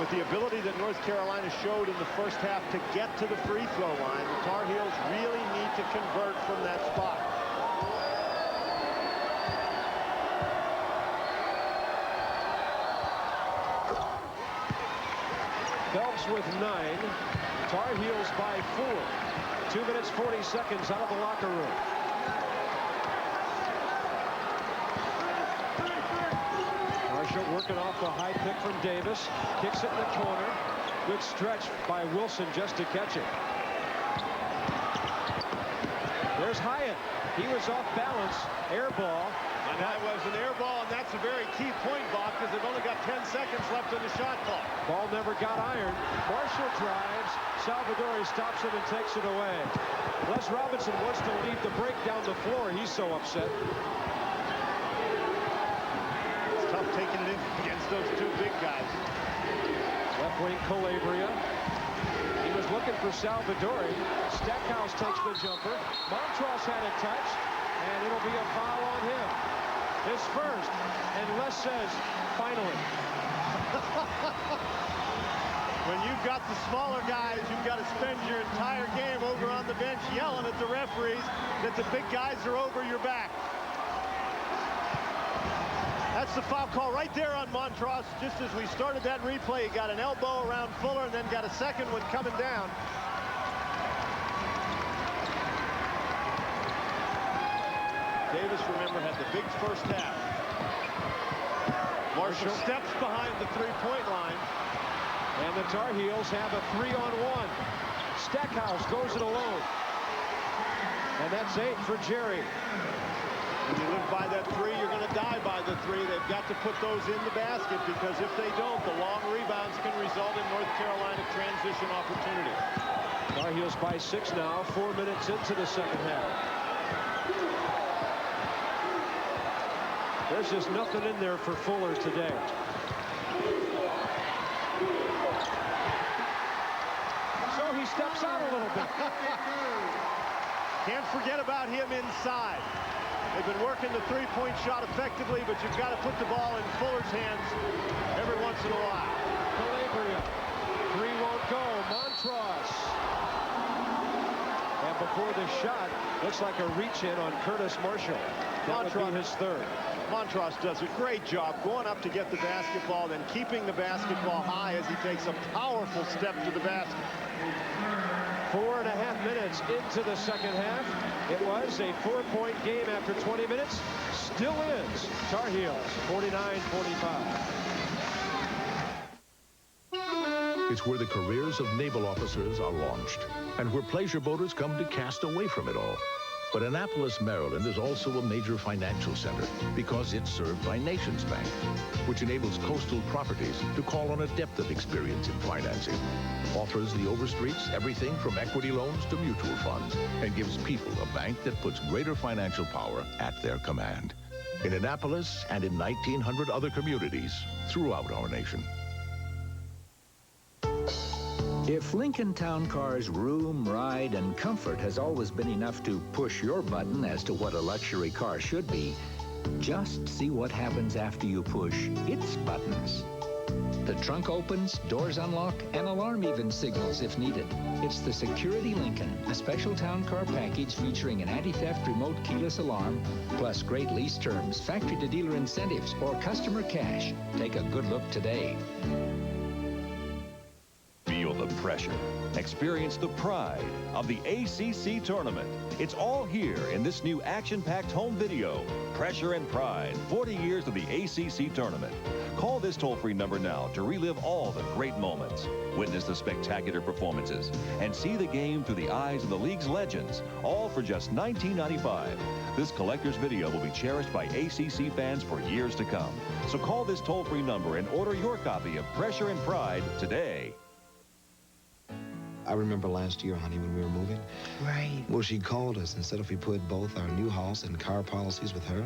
With the ability that North Carolina showed in the first half to get to the free throw line, the Tar Heels really need to convert from that spot. Phelps with 9. Tar Heels by 4. 2 minutes 40 seconds out of the locker room. Marshall working off the high pick from Davis. Kicks it in the corner. Good stretch by Wilson just to catch it. There's Hyatt. He was off balance. Air ball. And that was an air ball, and that's a very key point, Bob, because they've only got 10 seconds left in the shot clock. Ball never got ironed. Marshall drives. Salvadori stops it and takes it away. Les Robinson wants to lead the break down the floor. He's so upset. Tough taking it in against those two big guys. Left wing Calabria. He was looking for Salvadori. Stackhouse takes the jumper. Montross had a touch, and it'll be a foul on him. His first, and Les says, finally. When you've got the smaller guys, you've got to spend your entire game over on the bench yelling at the referees that the big guys are over your back. That's the foul call right there on Montross. Just as we started that replay, he got an elbow around Fuller and then got a second one coming down. Davis, remember, had the big first half. Marshall steps behind the three-point line. And the Tar Heels have a 3-on-1. Stackhouse goes it alone. And that's 8 for Jerry. When you live by that 3, you're going to die by the 3. They've got to put those in the basket, because if they don't, the long rebounds can result in North Carolina transition opportunity. Tar Heels by 6 now, 4 minutes into the second half. There's just nothing in there for Fuller today. So he steps out a little bit. Can't forget about him inside. They've been working the three-point shot effectively, but you've got to put the ball in Fuller's hands every once in a while. Calabria. 3 won't go. Montross. And before the shot, looks like a reach-in on Curtis Marshall. That would be his third. Montross does a great job going up to get the basketball, then keeping the basketball high as he takes a powerful step to the basket. 4.5 minutes into the second half. It was a 4-point game after 20 minutes. Still is. Tar Heels 49-45. It's where the careers of naval officers are launched and where pleasure boaters come to cast away from it all. But Annapolis, Maryland is also a major financial center because it's served by Nations Bank, which enables coastal properties to call on a depth of experience in financing, offers the overstreets everything from equity loans to mutual funds, and gives people a bank that puts greater financial power at their command. In Annapolis and in 1,900 other communities throughout our nation. If Lincoln Town Car's room, ride, and comfort has always been enough to push your button as to what a luxury car should be, just see what happens after you push its buttons. The trunk opens, doors unlock, and alarm even signals if needed. It's the Security Lincoln, a special town car package featuring an anti-theft remote keyless alarm, plus great lease terms, factory-to-dealer incentives, or customer cash. Take a good look today. Feel the pressure. Experience the pride of the ACC tournament. It's all here in this new action-packed home video. Pressure and Pride, 40 years of the ACC tournament. Call this toll-free number now to relive all the great moments. Witness the spectacular performances and see the game through the eyes of the league's legends, all for just $19.95. This collector's video will be cherished by ACC fans for years to come. So call this toll-free number and order your copy of Pressure and Pride today. I remember last year, honey, when we were moving. Right. Well, she called us and said if we put both our new house and car policies with her,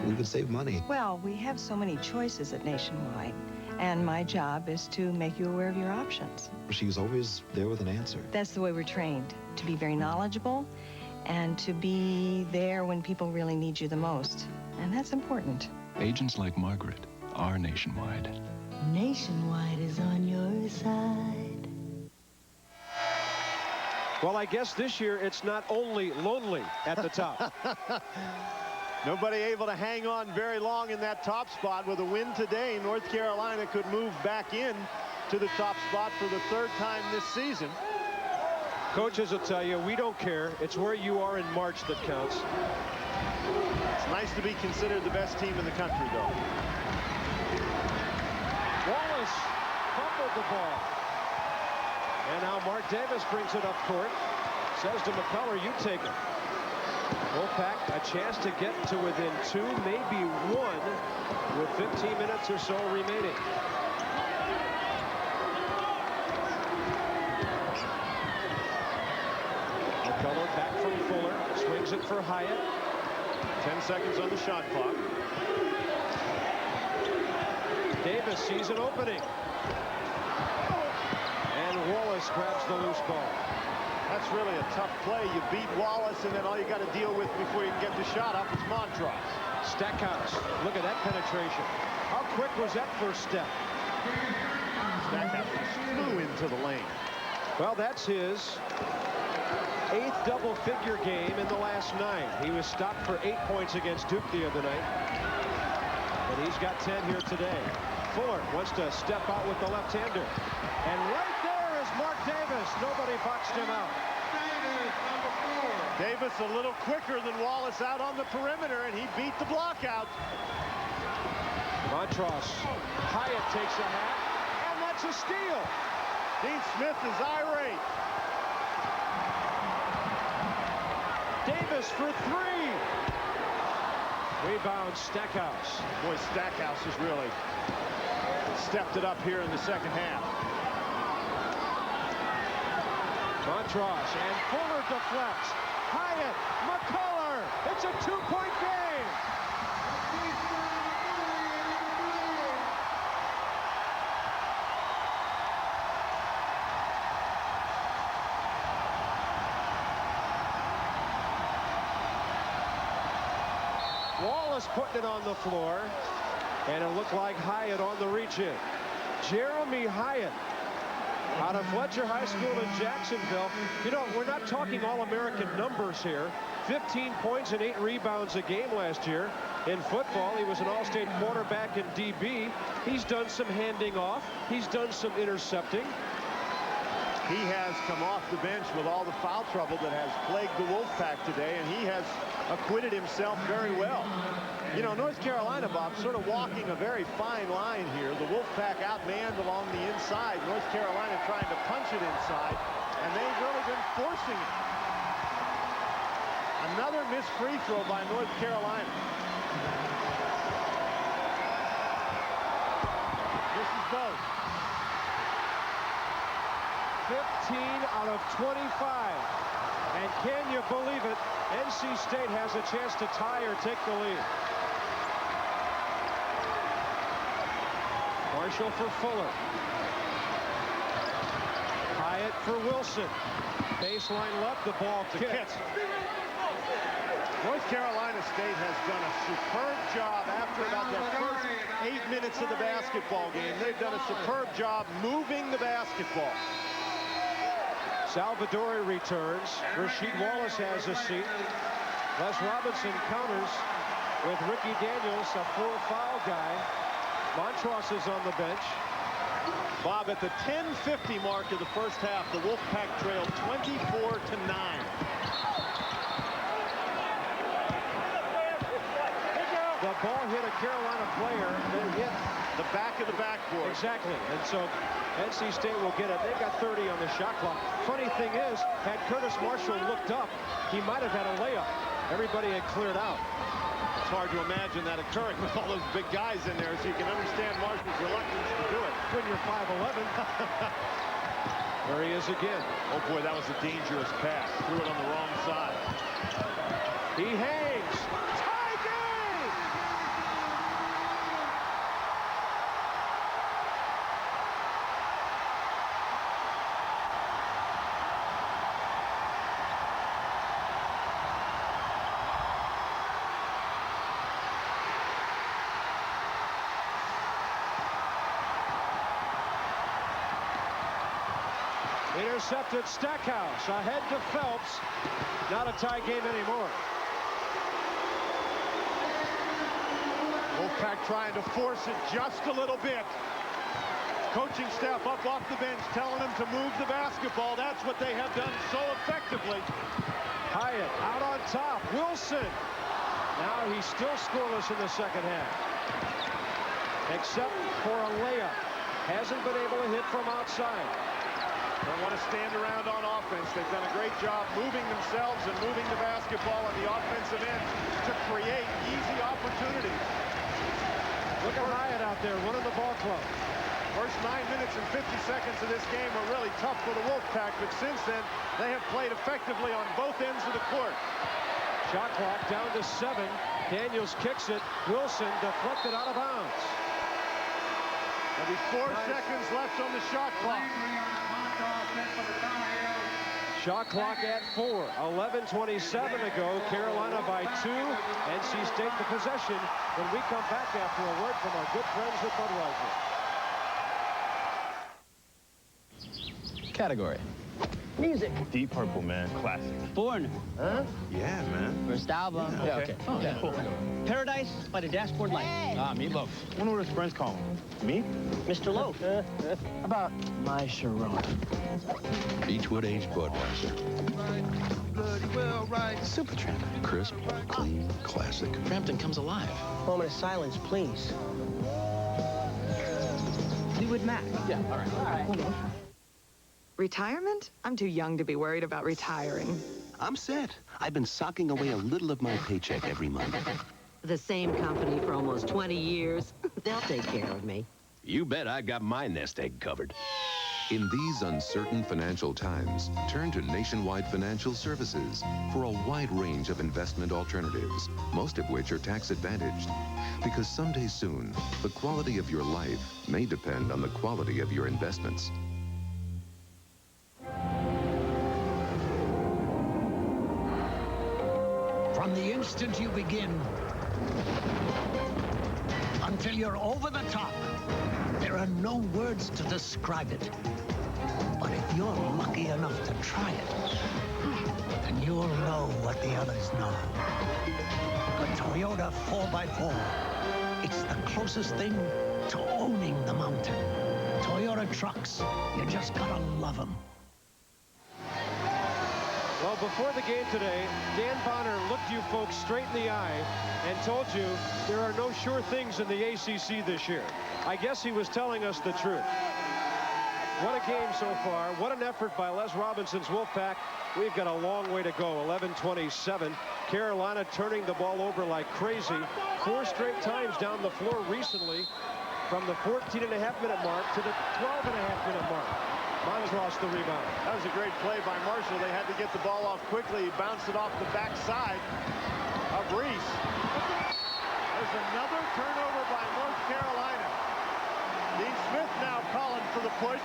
we could save money. Well, we have so many choices at Nationwide, and my job is to make you aware of your options. She was always there with an answer. That's the way we're trained, to be very knowledgeable and to be there when people really need you the most. And that's important. Agents like Margaret are Nationwide. Nationwide is on your side. Well, I guess this year it's not only lonely at the top. Nobody able to hang on very long in that top spot. With a win today, North Carolina could move back in to the top spot for the third time this season. Coaches will tell you, we don't care. It's where you are in March that counts. It's nice to be considered the best team in the country, though. Wallace fumbled the ball. And now Mark Davis brings it up court. Says to McCullough, you take it. Wolfpack a chance to get to within 2, maybe 1, with 15 minutes or so remaining. McCullough back from Fuller. Swings it for Hyatt. 10 seconds on the shot clock. Davis sees an opening. And Wallace grabs the loose ball. That's really a tough play. You beat Wallace, and then all you got to deal with before you can get the shot up is Montross. Stackhouse, look at that penetration. How quick was that first step? Stackhouse flew into the lane. Well, that's his 8th double-figure game in the last 9. He was stopped for 8 points against Duke the other night. And he's got 10 here today. Fuller wants to step out with the left-hander. And right there is Mark Davis. Nobody boxed him out. Davis a little quicker than Wallace out on the perimeter, and he beat the block out. Montross. Hyatt takes a hat, and that's a steal. Dean Smith is irate. Davis for 3. Rebound Stackhouse. Boy, Stackhouse has really stepped it up here in the second half. Montross, and Fuller deflects. Hyatt, McCullough. It's a 2-point game. Wallace putting it on the floor, and it looked like Hyatt on the reach-in. Jeremy Hyatt, out of Fletcher High School in Jacksonville. You know, we're not talking All-American numbers here. 15 points and 8 rebounds a game last year. In football, he was an All-State quarterback in DB. He's done some handing off. He's done some intercepting. He has come off the bench with all the foul trouble that has plagued the Wolfpack today, and he has acquitted himself very well. You know, North Carolina, Bob, sort of walking a very fine line here. The Wolfpack outmanned along the inside. North Carolina trying to punch it inside, and they've really been forcing it. Another missed free throw by North Carolina. This is both. 15 out of 25. And can you believe it? NC State has a chance to tie or take the lead. Marshall for Fuller. Hyatt for Wilson. Baseline left, the ball kicked. North Carolina State has done a superb job after about the first 8 minutes of the basketball game. They've done a superb job moving the basketball. Salvadori returns. Rasheed Wallace has a seat. Les Robinson counters with Ricky Daniels, a 4-foul guy. Montross is on the bench. Bob, at the 10:50 mark of the first half, the Wolfpack trailed 24-9. The ball hit a Carolina player that hit the back of the backboard. Exactly. And so NC State will get it. They've got 30 on the shot clock. Funny thing is, had Curtis Marshall looked up, he might have had a layup. Everybody had cleared out. It's hard to imagine that occurring with all those big guys in there, so you can understand Marshall's reluctance to do it. When you're 5'11". There he is again. Oh boy, that was a dangerous pass. Threw it on the wrong side. He hangs. Tie game! Intercepted Stackhouse, ahead to Phelps. Not a tie game anymore. Wolfpack trying to force it just a little bit. Coaching staff up off the bench telling them to move the basketball. That's what they have done so effectively. Hyatt out on top. Wilson. Now he's still scoreless in the second half. Except for a layup. Hasn't been able to hit from outside. Don't want to stand around on offense. They've done a great job moving themselves and moving the basketball on the offensive end to create easy opportunities. Look at Hyatt out there running the ball club. First 9 minutes and 50 seconds of this game were really tough for the Wolfpack, but since then, they have played effectively on both ends of the court. Shot clock down to 7. Daniels kicks it. Wilson deflected out of bounds. There'll be 4 seconds left on the shot clock. Shot clock at 4. 11:27 to go. Carolina by 2. NC State the possession when we come back after a word from our good friends at Budweiser. Category. Music. Deep Purple, man. Classic. Foreigner. Huh? Yeah, man. First album. Yeah, okay. Okay. Cool. Paradise by the Dashboard Light. Ah, Meatloaf. I wonder what his friends call him. Me? Mr. Loaf. About my Sharon. Beechwood aged Budweiser. Supertramp. Crisp, clean, classic. Frampton comes alive. Moment of silence, please. Fleetwood Mac. Yeah, all right. Retirement? I'm too young to be worried about retiring. I'm set. I've been socking away a little of my paycheck every month. The same company for almost 20 years. They'll take care of me. You bet I got my nest egg covered. In these uncertain financial times, turn to Nationwide Financial Services for a wide range of investment alternatives, most of which are tax advantaged. Because someday soon, the quality of your life may depend on the quality of your investments. From the instant you begin until you're over the top, there are no words to describe it. But if you're lucky enough to try it, then you'll know what the others know. The Toyota 4x4. It's the closest thing to owning the mountain. Toyota trucks, you just gotta love them. Well, before the game today, Dan Bonner looked you folks straight in the eye and told you there are no sure things in the ACC this year. I guess he was telling us the truth. What a game so far. What an effort by Les Robinson's Wolfpack. We've got a long way to go. 11-27. Carolina turning the ball over like crazy. 4 straight times down the floor recently from the 14.5-minute mark to the 12.5-minute mark. Mons lost the rebound. That was a great play by Marshall. They had to get the ball off quickly. He bounced it off the backside of Reese. There's another turnover by North Carolina. Dean Smith now calling for the push.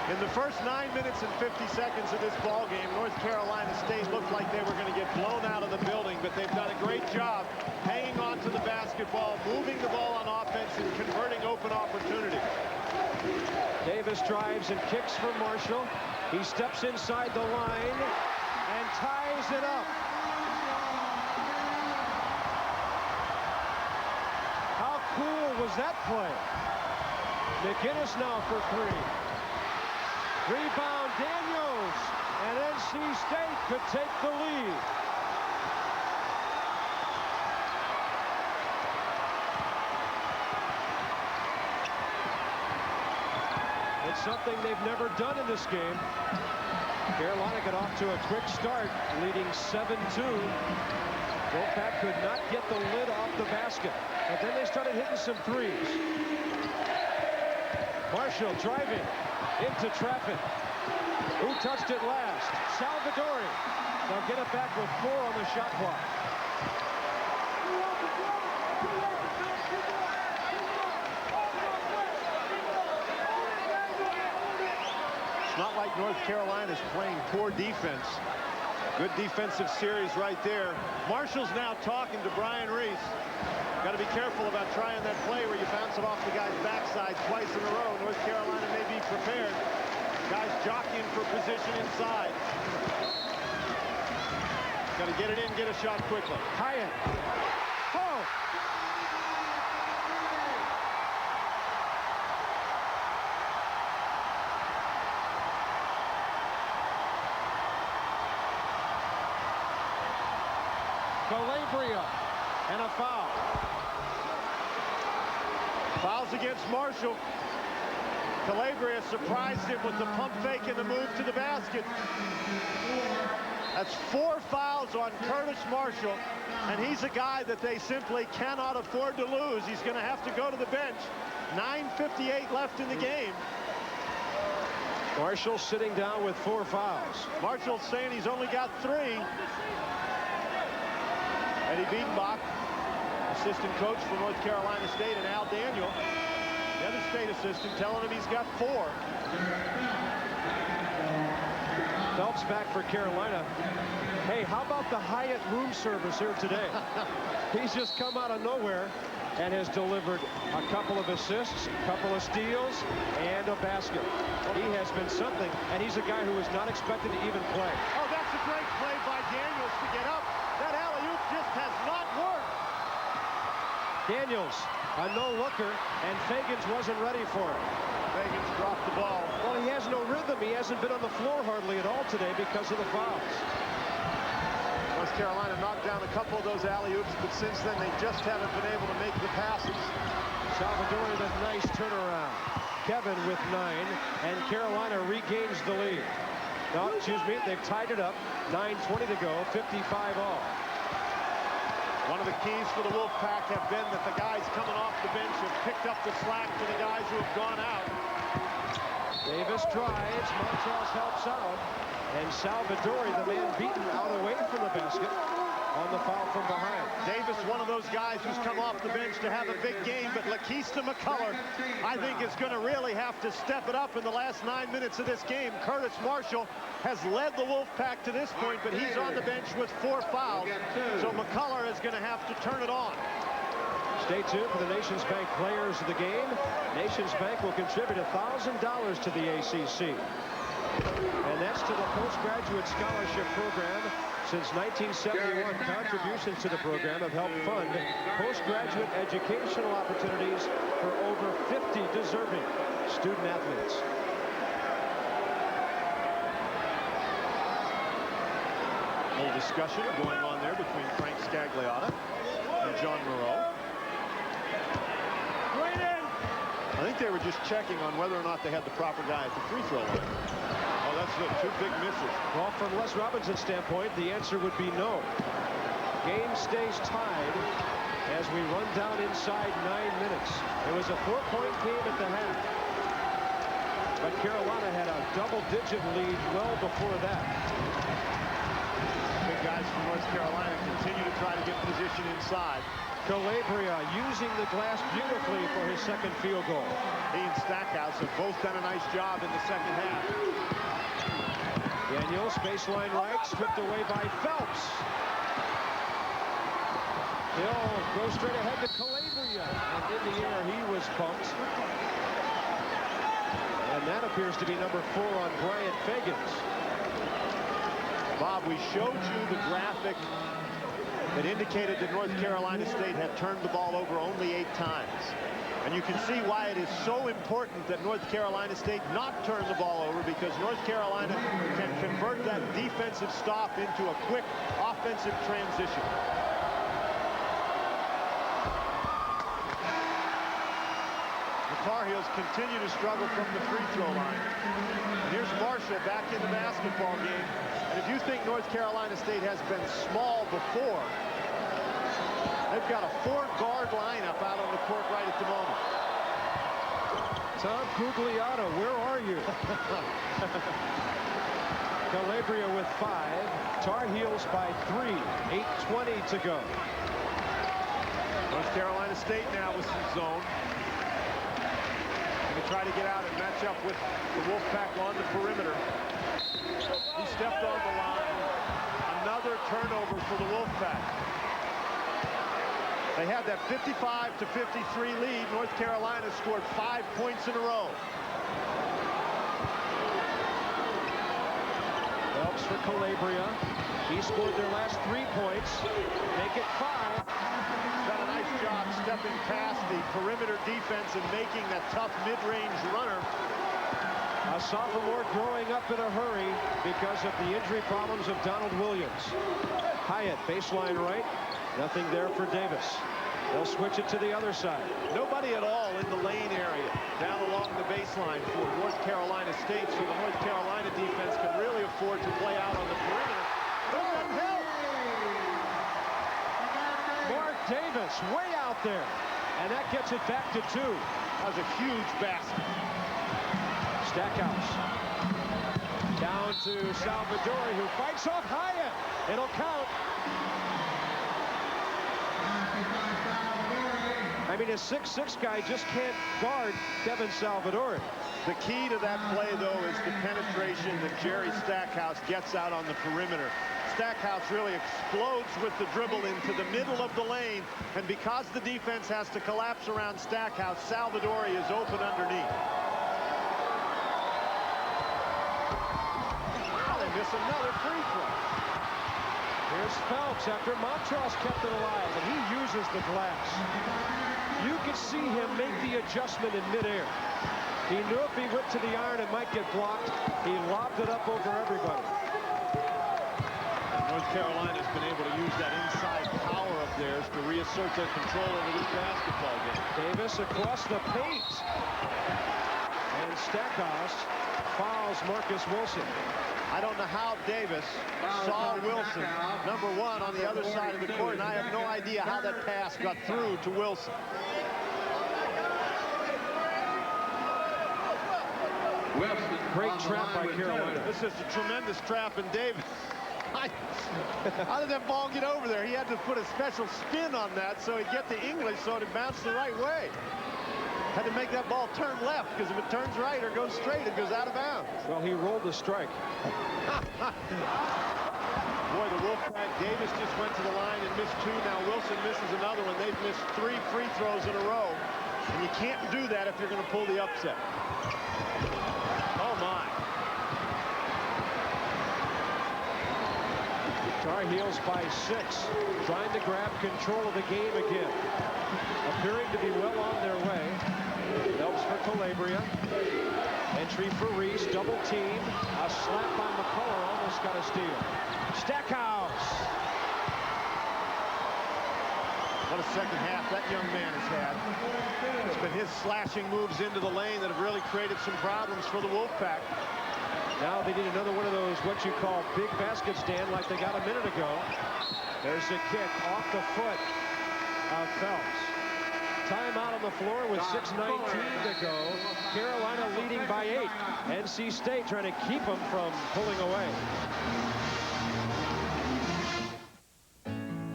In the first 9 minutes and 50 seconds of this ball game, North Carolina State looked like they were going to get blown out of the building, but they've done a great job hanging on to the basketball, moving the ball on offense, and converting open opportunity. Davis drives and kicks for Marshall. He steps inside the line and ties it up. How cool was that play? McInnes now for 3. Rebound Daniels, and NC State could take the lead. It's something they've never done in this game. Carolina got off to a quick start, leading 7-2. Wolfpack could not get the lid off the basket, but then they started hitting some threes. Marshall driving into traffic. Who touched it last? Salvadori. They'll get it back with 4 on the shot clock. It's not like North Carolina's playing poor defense. Good defensive series right there. Marshall's now talking to Brian Reese. Got to be careful about trying that play where you bounce it off the guy's backside twice in a row. North Carolina may be prepared. Guys jockeying for position inside. Got to get it in, get a shot quickly. Hyatt. Oh! Calabria and a foul. Fouls against Marshall. Calabria surprised him with the pump fake and the move to the basket. That's 4 fouls on Curtis Marshall, and he's a guy that they simply cannot afford to lose. He's going to have to go to the bench. 9:58 left in the game. Marshall sitting down with 4 fouls. Marshall's saying he's only got 3. Eddie Biedenbach, assistant coach for North Carolina State, and Al Daniel, the other state assistant, telling him he's got 4. Phelps back for Carolina. Hey, how about the Hyatt room service here today? He's just come out of nowhere and has delivered a couple of assists, a couple of steals, and a basket. He has been something, and he's a guy who was not expected to even play. Oh, that's a great play by Daniels to get up. That alley-oop just has not worked. Daniels, a no-looker, and Fagans wasn't ready for it. Fagans dropped the ball. Well, he has no rhythm. He hasn't been on the floor hardly at all today because of the fouls. North Carolina knocked down a couple of those alley-oops, but since then they just haven't been able to make the passes. Salvador with a nice turnaround. Kevin with 9, and Carolina regains the lead. No, excuse me, they've tied it up. 9:20 to go, 55 all. One of the keys for the Wolfpack have been that the guys coming off the bench have picked up the slack for the guys who have gone out. Davis drives, Montross helps out, and Salvadori, the man beaten out away from the basket on the foul from behind. Davis, one of those guys who's come off the bench to have a big game, but Lakeista McCullough, I think, is going to really have to step it up in the last 9 minutes of this game. Curtis Marshall has led the Wolfpack to this point, but he's on the bench with 4 fouls, so McCullough is going to have to turn it on. Stay tuned for the Nations Bank players of the game. Nations Bank will contribute $1,000 to the ACC. And that's to the postgraduate scholarship program. Since 1971, contributions to the program have helped fund postgraduate educational opportunities for over 50 deserving student athletes. A little discussion going on there between Frank Scagliotta and John Moreau. I think they were just checking on whether or not they had the proper guy at the free throw line. Oh, that's the 2 big misses. Well, from Les Robinson's standpoint, the answer would be no. Game stays tied as we run down inside 9 minutes. It was a 4-point game at the half. But Carolina had a double-digit lead well before that. Big guys from North Carolina continue to try to get position inside. Calabria using the glass beautifully for his second field goal. He and Stackhouse have both done a nice job in the second half. Daniels, baseline right, stripped away by Phelps. Hill goes straight ahead to Calabria. And in the air, he was bumped. And that appears to be number 4 on Bryant Fagans. Bob, we showed you the graphic that indicated that North Carolina State had turned the ball over only 8 times. And you can see why it is so important that North Carolina State not turn the ball over, because North Carolina can convert that defensive stop into a quick offensive transition. The Tar Heels continue to struggle from the free throw line. And here's Marshall back in the basketball game. And if you think North Carolina State has been small before, they've got a 4-guard lineup out on the court right at the moment. Tom Gugliotta, where are you? Calabria with 5. Tar Heels by 3. 8:20 to go. North Carolina State now with some zone. Going to try to get out and match up with the Wolfpack on the perimeter. He stepped on the line. Another turnover for the Wolfpack. They had that 55-53 lead. North Carolina scored 5 points in a row. Phelps for Calabria. He scored their last 3 points. Make it 5. Done a nice job stepping past the perimeter defense and making that tough mid-range runner. A sophomore growing up in a hurry because of the injury problems of Donald Williams. Hyatt, baseline right. Nothing there for Davis. They'll switch it to the other side. Nobody at all in the lane area down along the baseline for North Carolina State, so the North Carolina defense can really afford to play out on the perimeter. Help! Mark Davis way out there, and that gets it back to 2. That was a huge basket. Stackhouse down to Salvadori, who fights off Hyatt. It'll count. I mean, a 6'6" guy just can't guard Devin Salvadori. The key to that play, though, is the penetration that Jerry Stackhouse gets out on the perimeter. Stackhouse really explodes with the dribble into the middle of the lane, and because the defense has to collapse around Stackhouse, Salvadori is open underneath. Miss another free throw. Here's Phelps after Montross kept it alive, and he uses the glass. You could see him make the adjustment in midair. He knew if he went to the iron it might get blocked. He lobbed it up over everybody. North Carolina's been able to use that inside power of theirs to reassert their control over this basketball game. Davis across the paint. And Stackhouse fouls Marcus Wilson. I don't know how Davis saw Wilson, number 1, on the other side of the court, and I have no idea how that pass got through to Wilson. Great trap by Carolina. This is a tremendous trap, and Davis, how did that ball get over there? He had to put a special spin on that so he'd get to English so it bounced the right way. Had to make that ball turn left, because if it turns right or goes straight, it goes out of bounds. Well, he rolled the strike. Boy, the Wolfpack, Davis just went to the line and missed 2. Now Wilson misses another one. They've missed 3 free throws in a row. And you can't do that if you're going to pull the upset. Oh, my. Tar Heels by 6, trying to grab control of the game again. Appearing to be well on their way. Phelps for Calabria. Entry for Reese, double team. A slap by McCullough, almost got a steal. Stackhouse. What a second half that young man has had. It's been his slashing moves into the lane that have really created some problems for the Wolfpack. Now they need another one of those, what you call big basket stand like they got a minute ago. There's a kick off the foot of Phelps. Timeout on the floor with 6:19 to go. Carolina leading by 8. NC State trying to keep them from pulling away.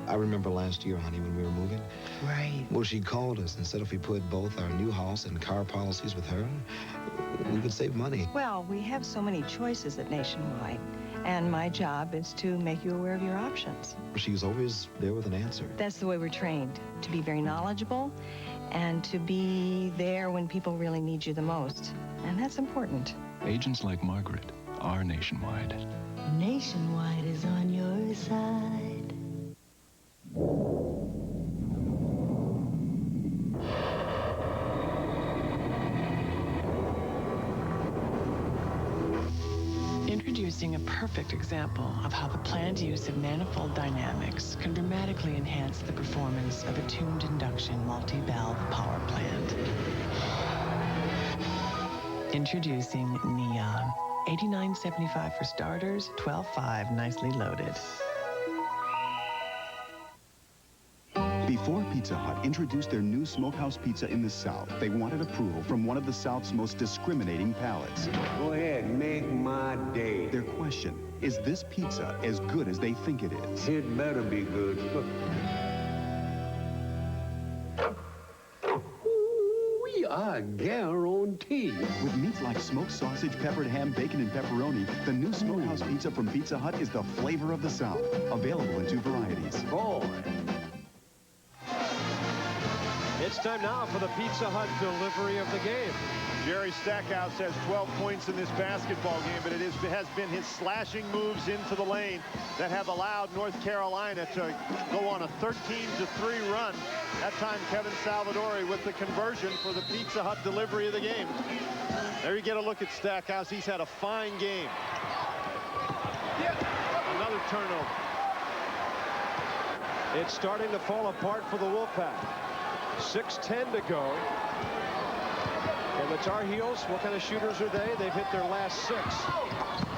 I remember last year, honey, when we were moving. Right. Well, she called us and said if we put both our new house and car policies with her, we could save money. Well, we have so many choices at Nationwide, and my job is to make you aware of your options. She's always there with an answer. That's the way we're trained, to be very knowledgeable and to be there when people really need you the most. And that's important. Agents like Margaret are Nationwide. Nationwide is on your side. Introducing a perfect example of how the planned use of manifold dynamics can dramatically enhance the performance of a tuned induction multi-valve power plant. Introducing Neon. $89.75 for starters, $12.5 nicely loaded. Before Pizza Hut introduced their new smokehouse pizza in the South, they wanted approval from one of the South's most discriminating palates. Go ahead, make my day. Their question, is this pizza as good as they think it is? It better be good. We are guaranteed. With meats like smoked sausage, peppered ham, bacon, and pepperoni, the new smokehouse pizza from Pizza Hut is the flavor of the South. Available in 2 varieties. Boy. It's time now for the Pizza Hut delivery of the game. Jerry Stackhouse has 12 points in this basketball game, but it has been his slashing moves into the lane that have allowed North Carolina to go on a 13-3 run. That time, Kevin Salvadori with the conversion for the Pizza Hut delivery of the game. There you get a look at Stackhouse. He's had a fine game. Another turnover. It's starting to fall apart for the Wolfpack. 6:10 to go. And the Tar Heels, what kind of shooters are they? They've hit their last 6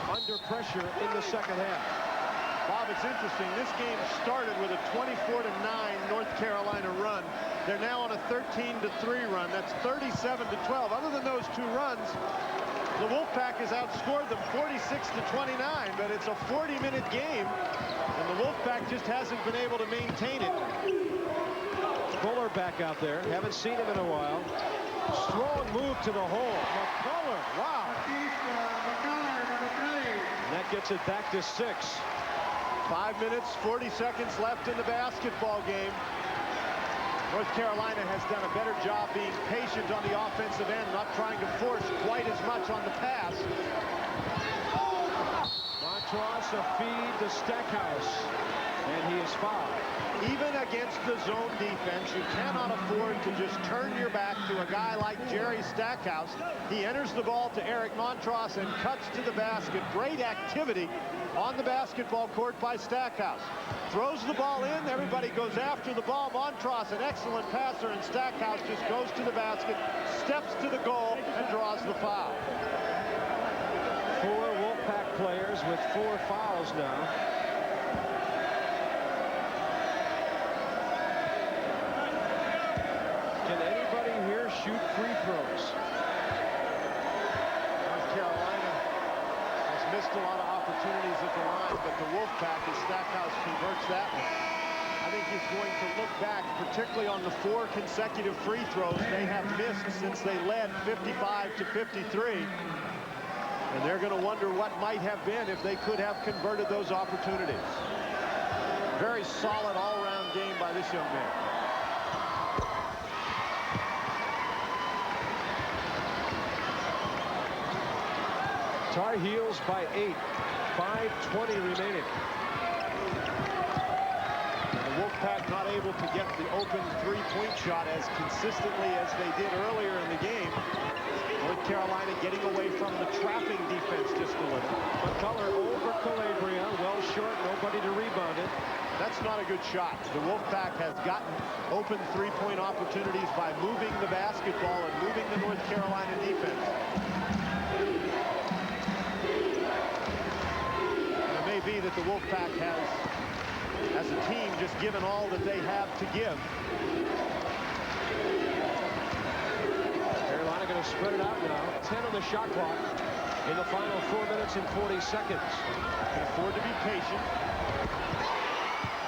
under pressure in the second half. Bob, it's interesting. This game started with a 24-9 North Carolina run. They're now on a 13-3 run. That's 37-12. Other than those 2 runs, the Wolfpack has outscored them 46-29, but it's a 40-minute game, and the Wolfpack just hasn't been able to maintain it. Fuller back out there. Haven't seen him in a while. Strong move to the hole. McCullough, wow. And that gets it back to 6. 5 minutes, 40 seconds left in the basketball game. North Carolina has done a better job being patient on the offensive end, not trying to force quite as much on the pass. Montross a feed to Stackhouse, and he is fouled. Even against the zone defense, you cannot afford to just turn your back to a guy like Jerry Stackhouse. He enters the ball to Eric Montross and cuts to the basket. Great activity on the basketball court by Stackhouse. Throws the ball in, everybody goes after the ball. Montross, an excellent passer, and Stackhouse just goes to the basket, steps to the goal, and draws the foul. 4 Wolfpack players with 4 fouls now. Can anybody here shoot free throws? North Carolina has missed a lot of opportunities at the line, but the Wolfpack, as Stackhouse converts that one, I think he's going to look back, particularly on the 4 consecutive free throws they have missed since they led 55-53. And they're going to wonder what might have been if they could have converted those opportunities. Very solid all-around game by this young man. Tar Heels by 8. 5:20 remaining. The Wolfpack not able to get the open 3-point shot as consistently as they did earlier in the game. North Carolina getting away from the trapping defense just a little. McCullough over Calabria, well short, no not a good shot. The Wolfpack has gotten open three-point opportunities by moving the basketball and moving the North Carolina defense. And it may be that the Wolfpack has, as a team, just given all that they have to give. Carolina going to spread it out now. 10 on the shot clock in the final 4 minutes and 40 seconds. Can afford to be patient.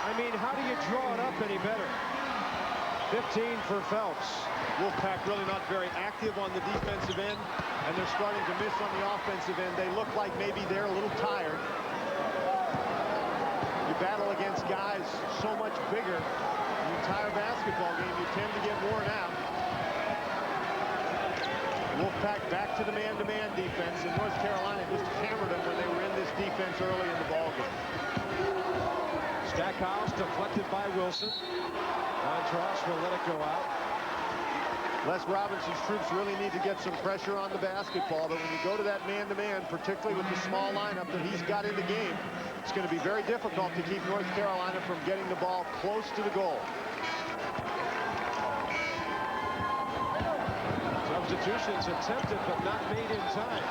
I mean, how do you draw it up any better? 15 for Phelps. Wolfpack really not very active on the defensive end, and they're starting to miss on the offensive end. They look like maybe they're a little tired. You battle against guys so much bigger. The entire basketball game, you tend to get worn out. Wolfpack back to the man-to-man defense, and North Carolina just hammered them when they were in this defense early in the ballgame. Stackhouse deflected by Wilson. Montross will let it go out. Les Robinson's troops really need to get some pressure on the basketball, but when you go to that man-to-man, particularly with the small lineup that he's got in the game, it's going to be very difficult to keep North Carolina from getting the ball close to the goal. Substitutions attempted but not made in time.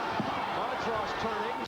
Montross turning.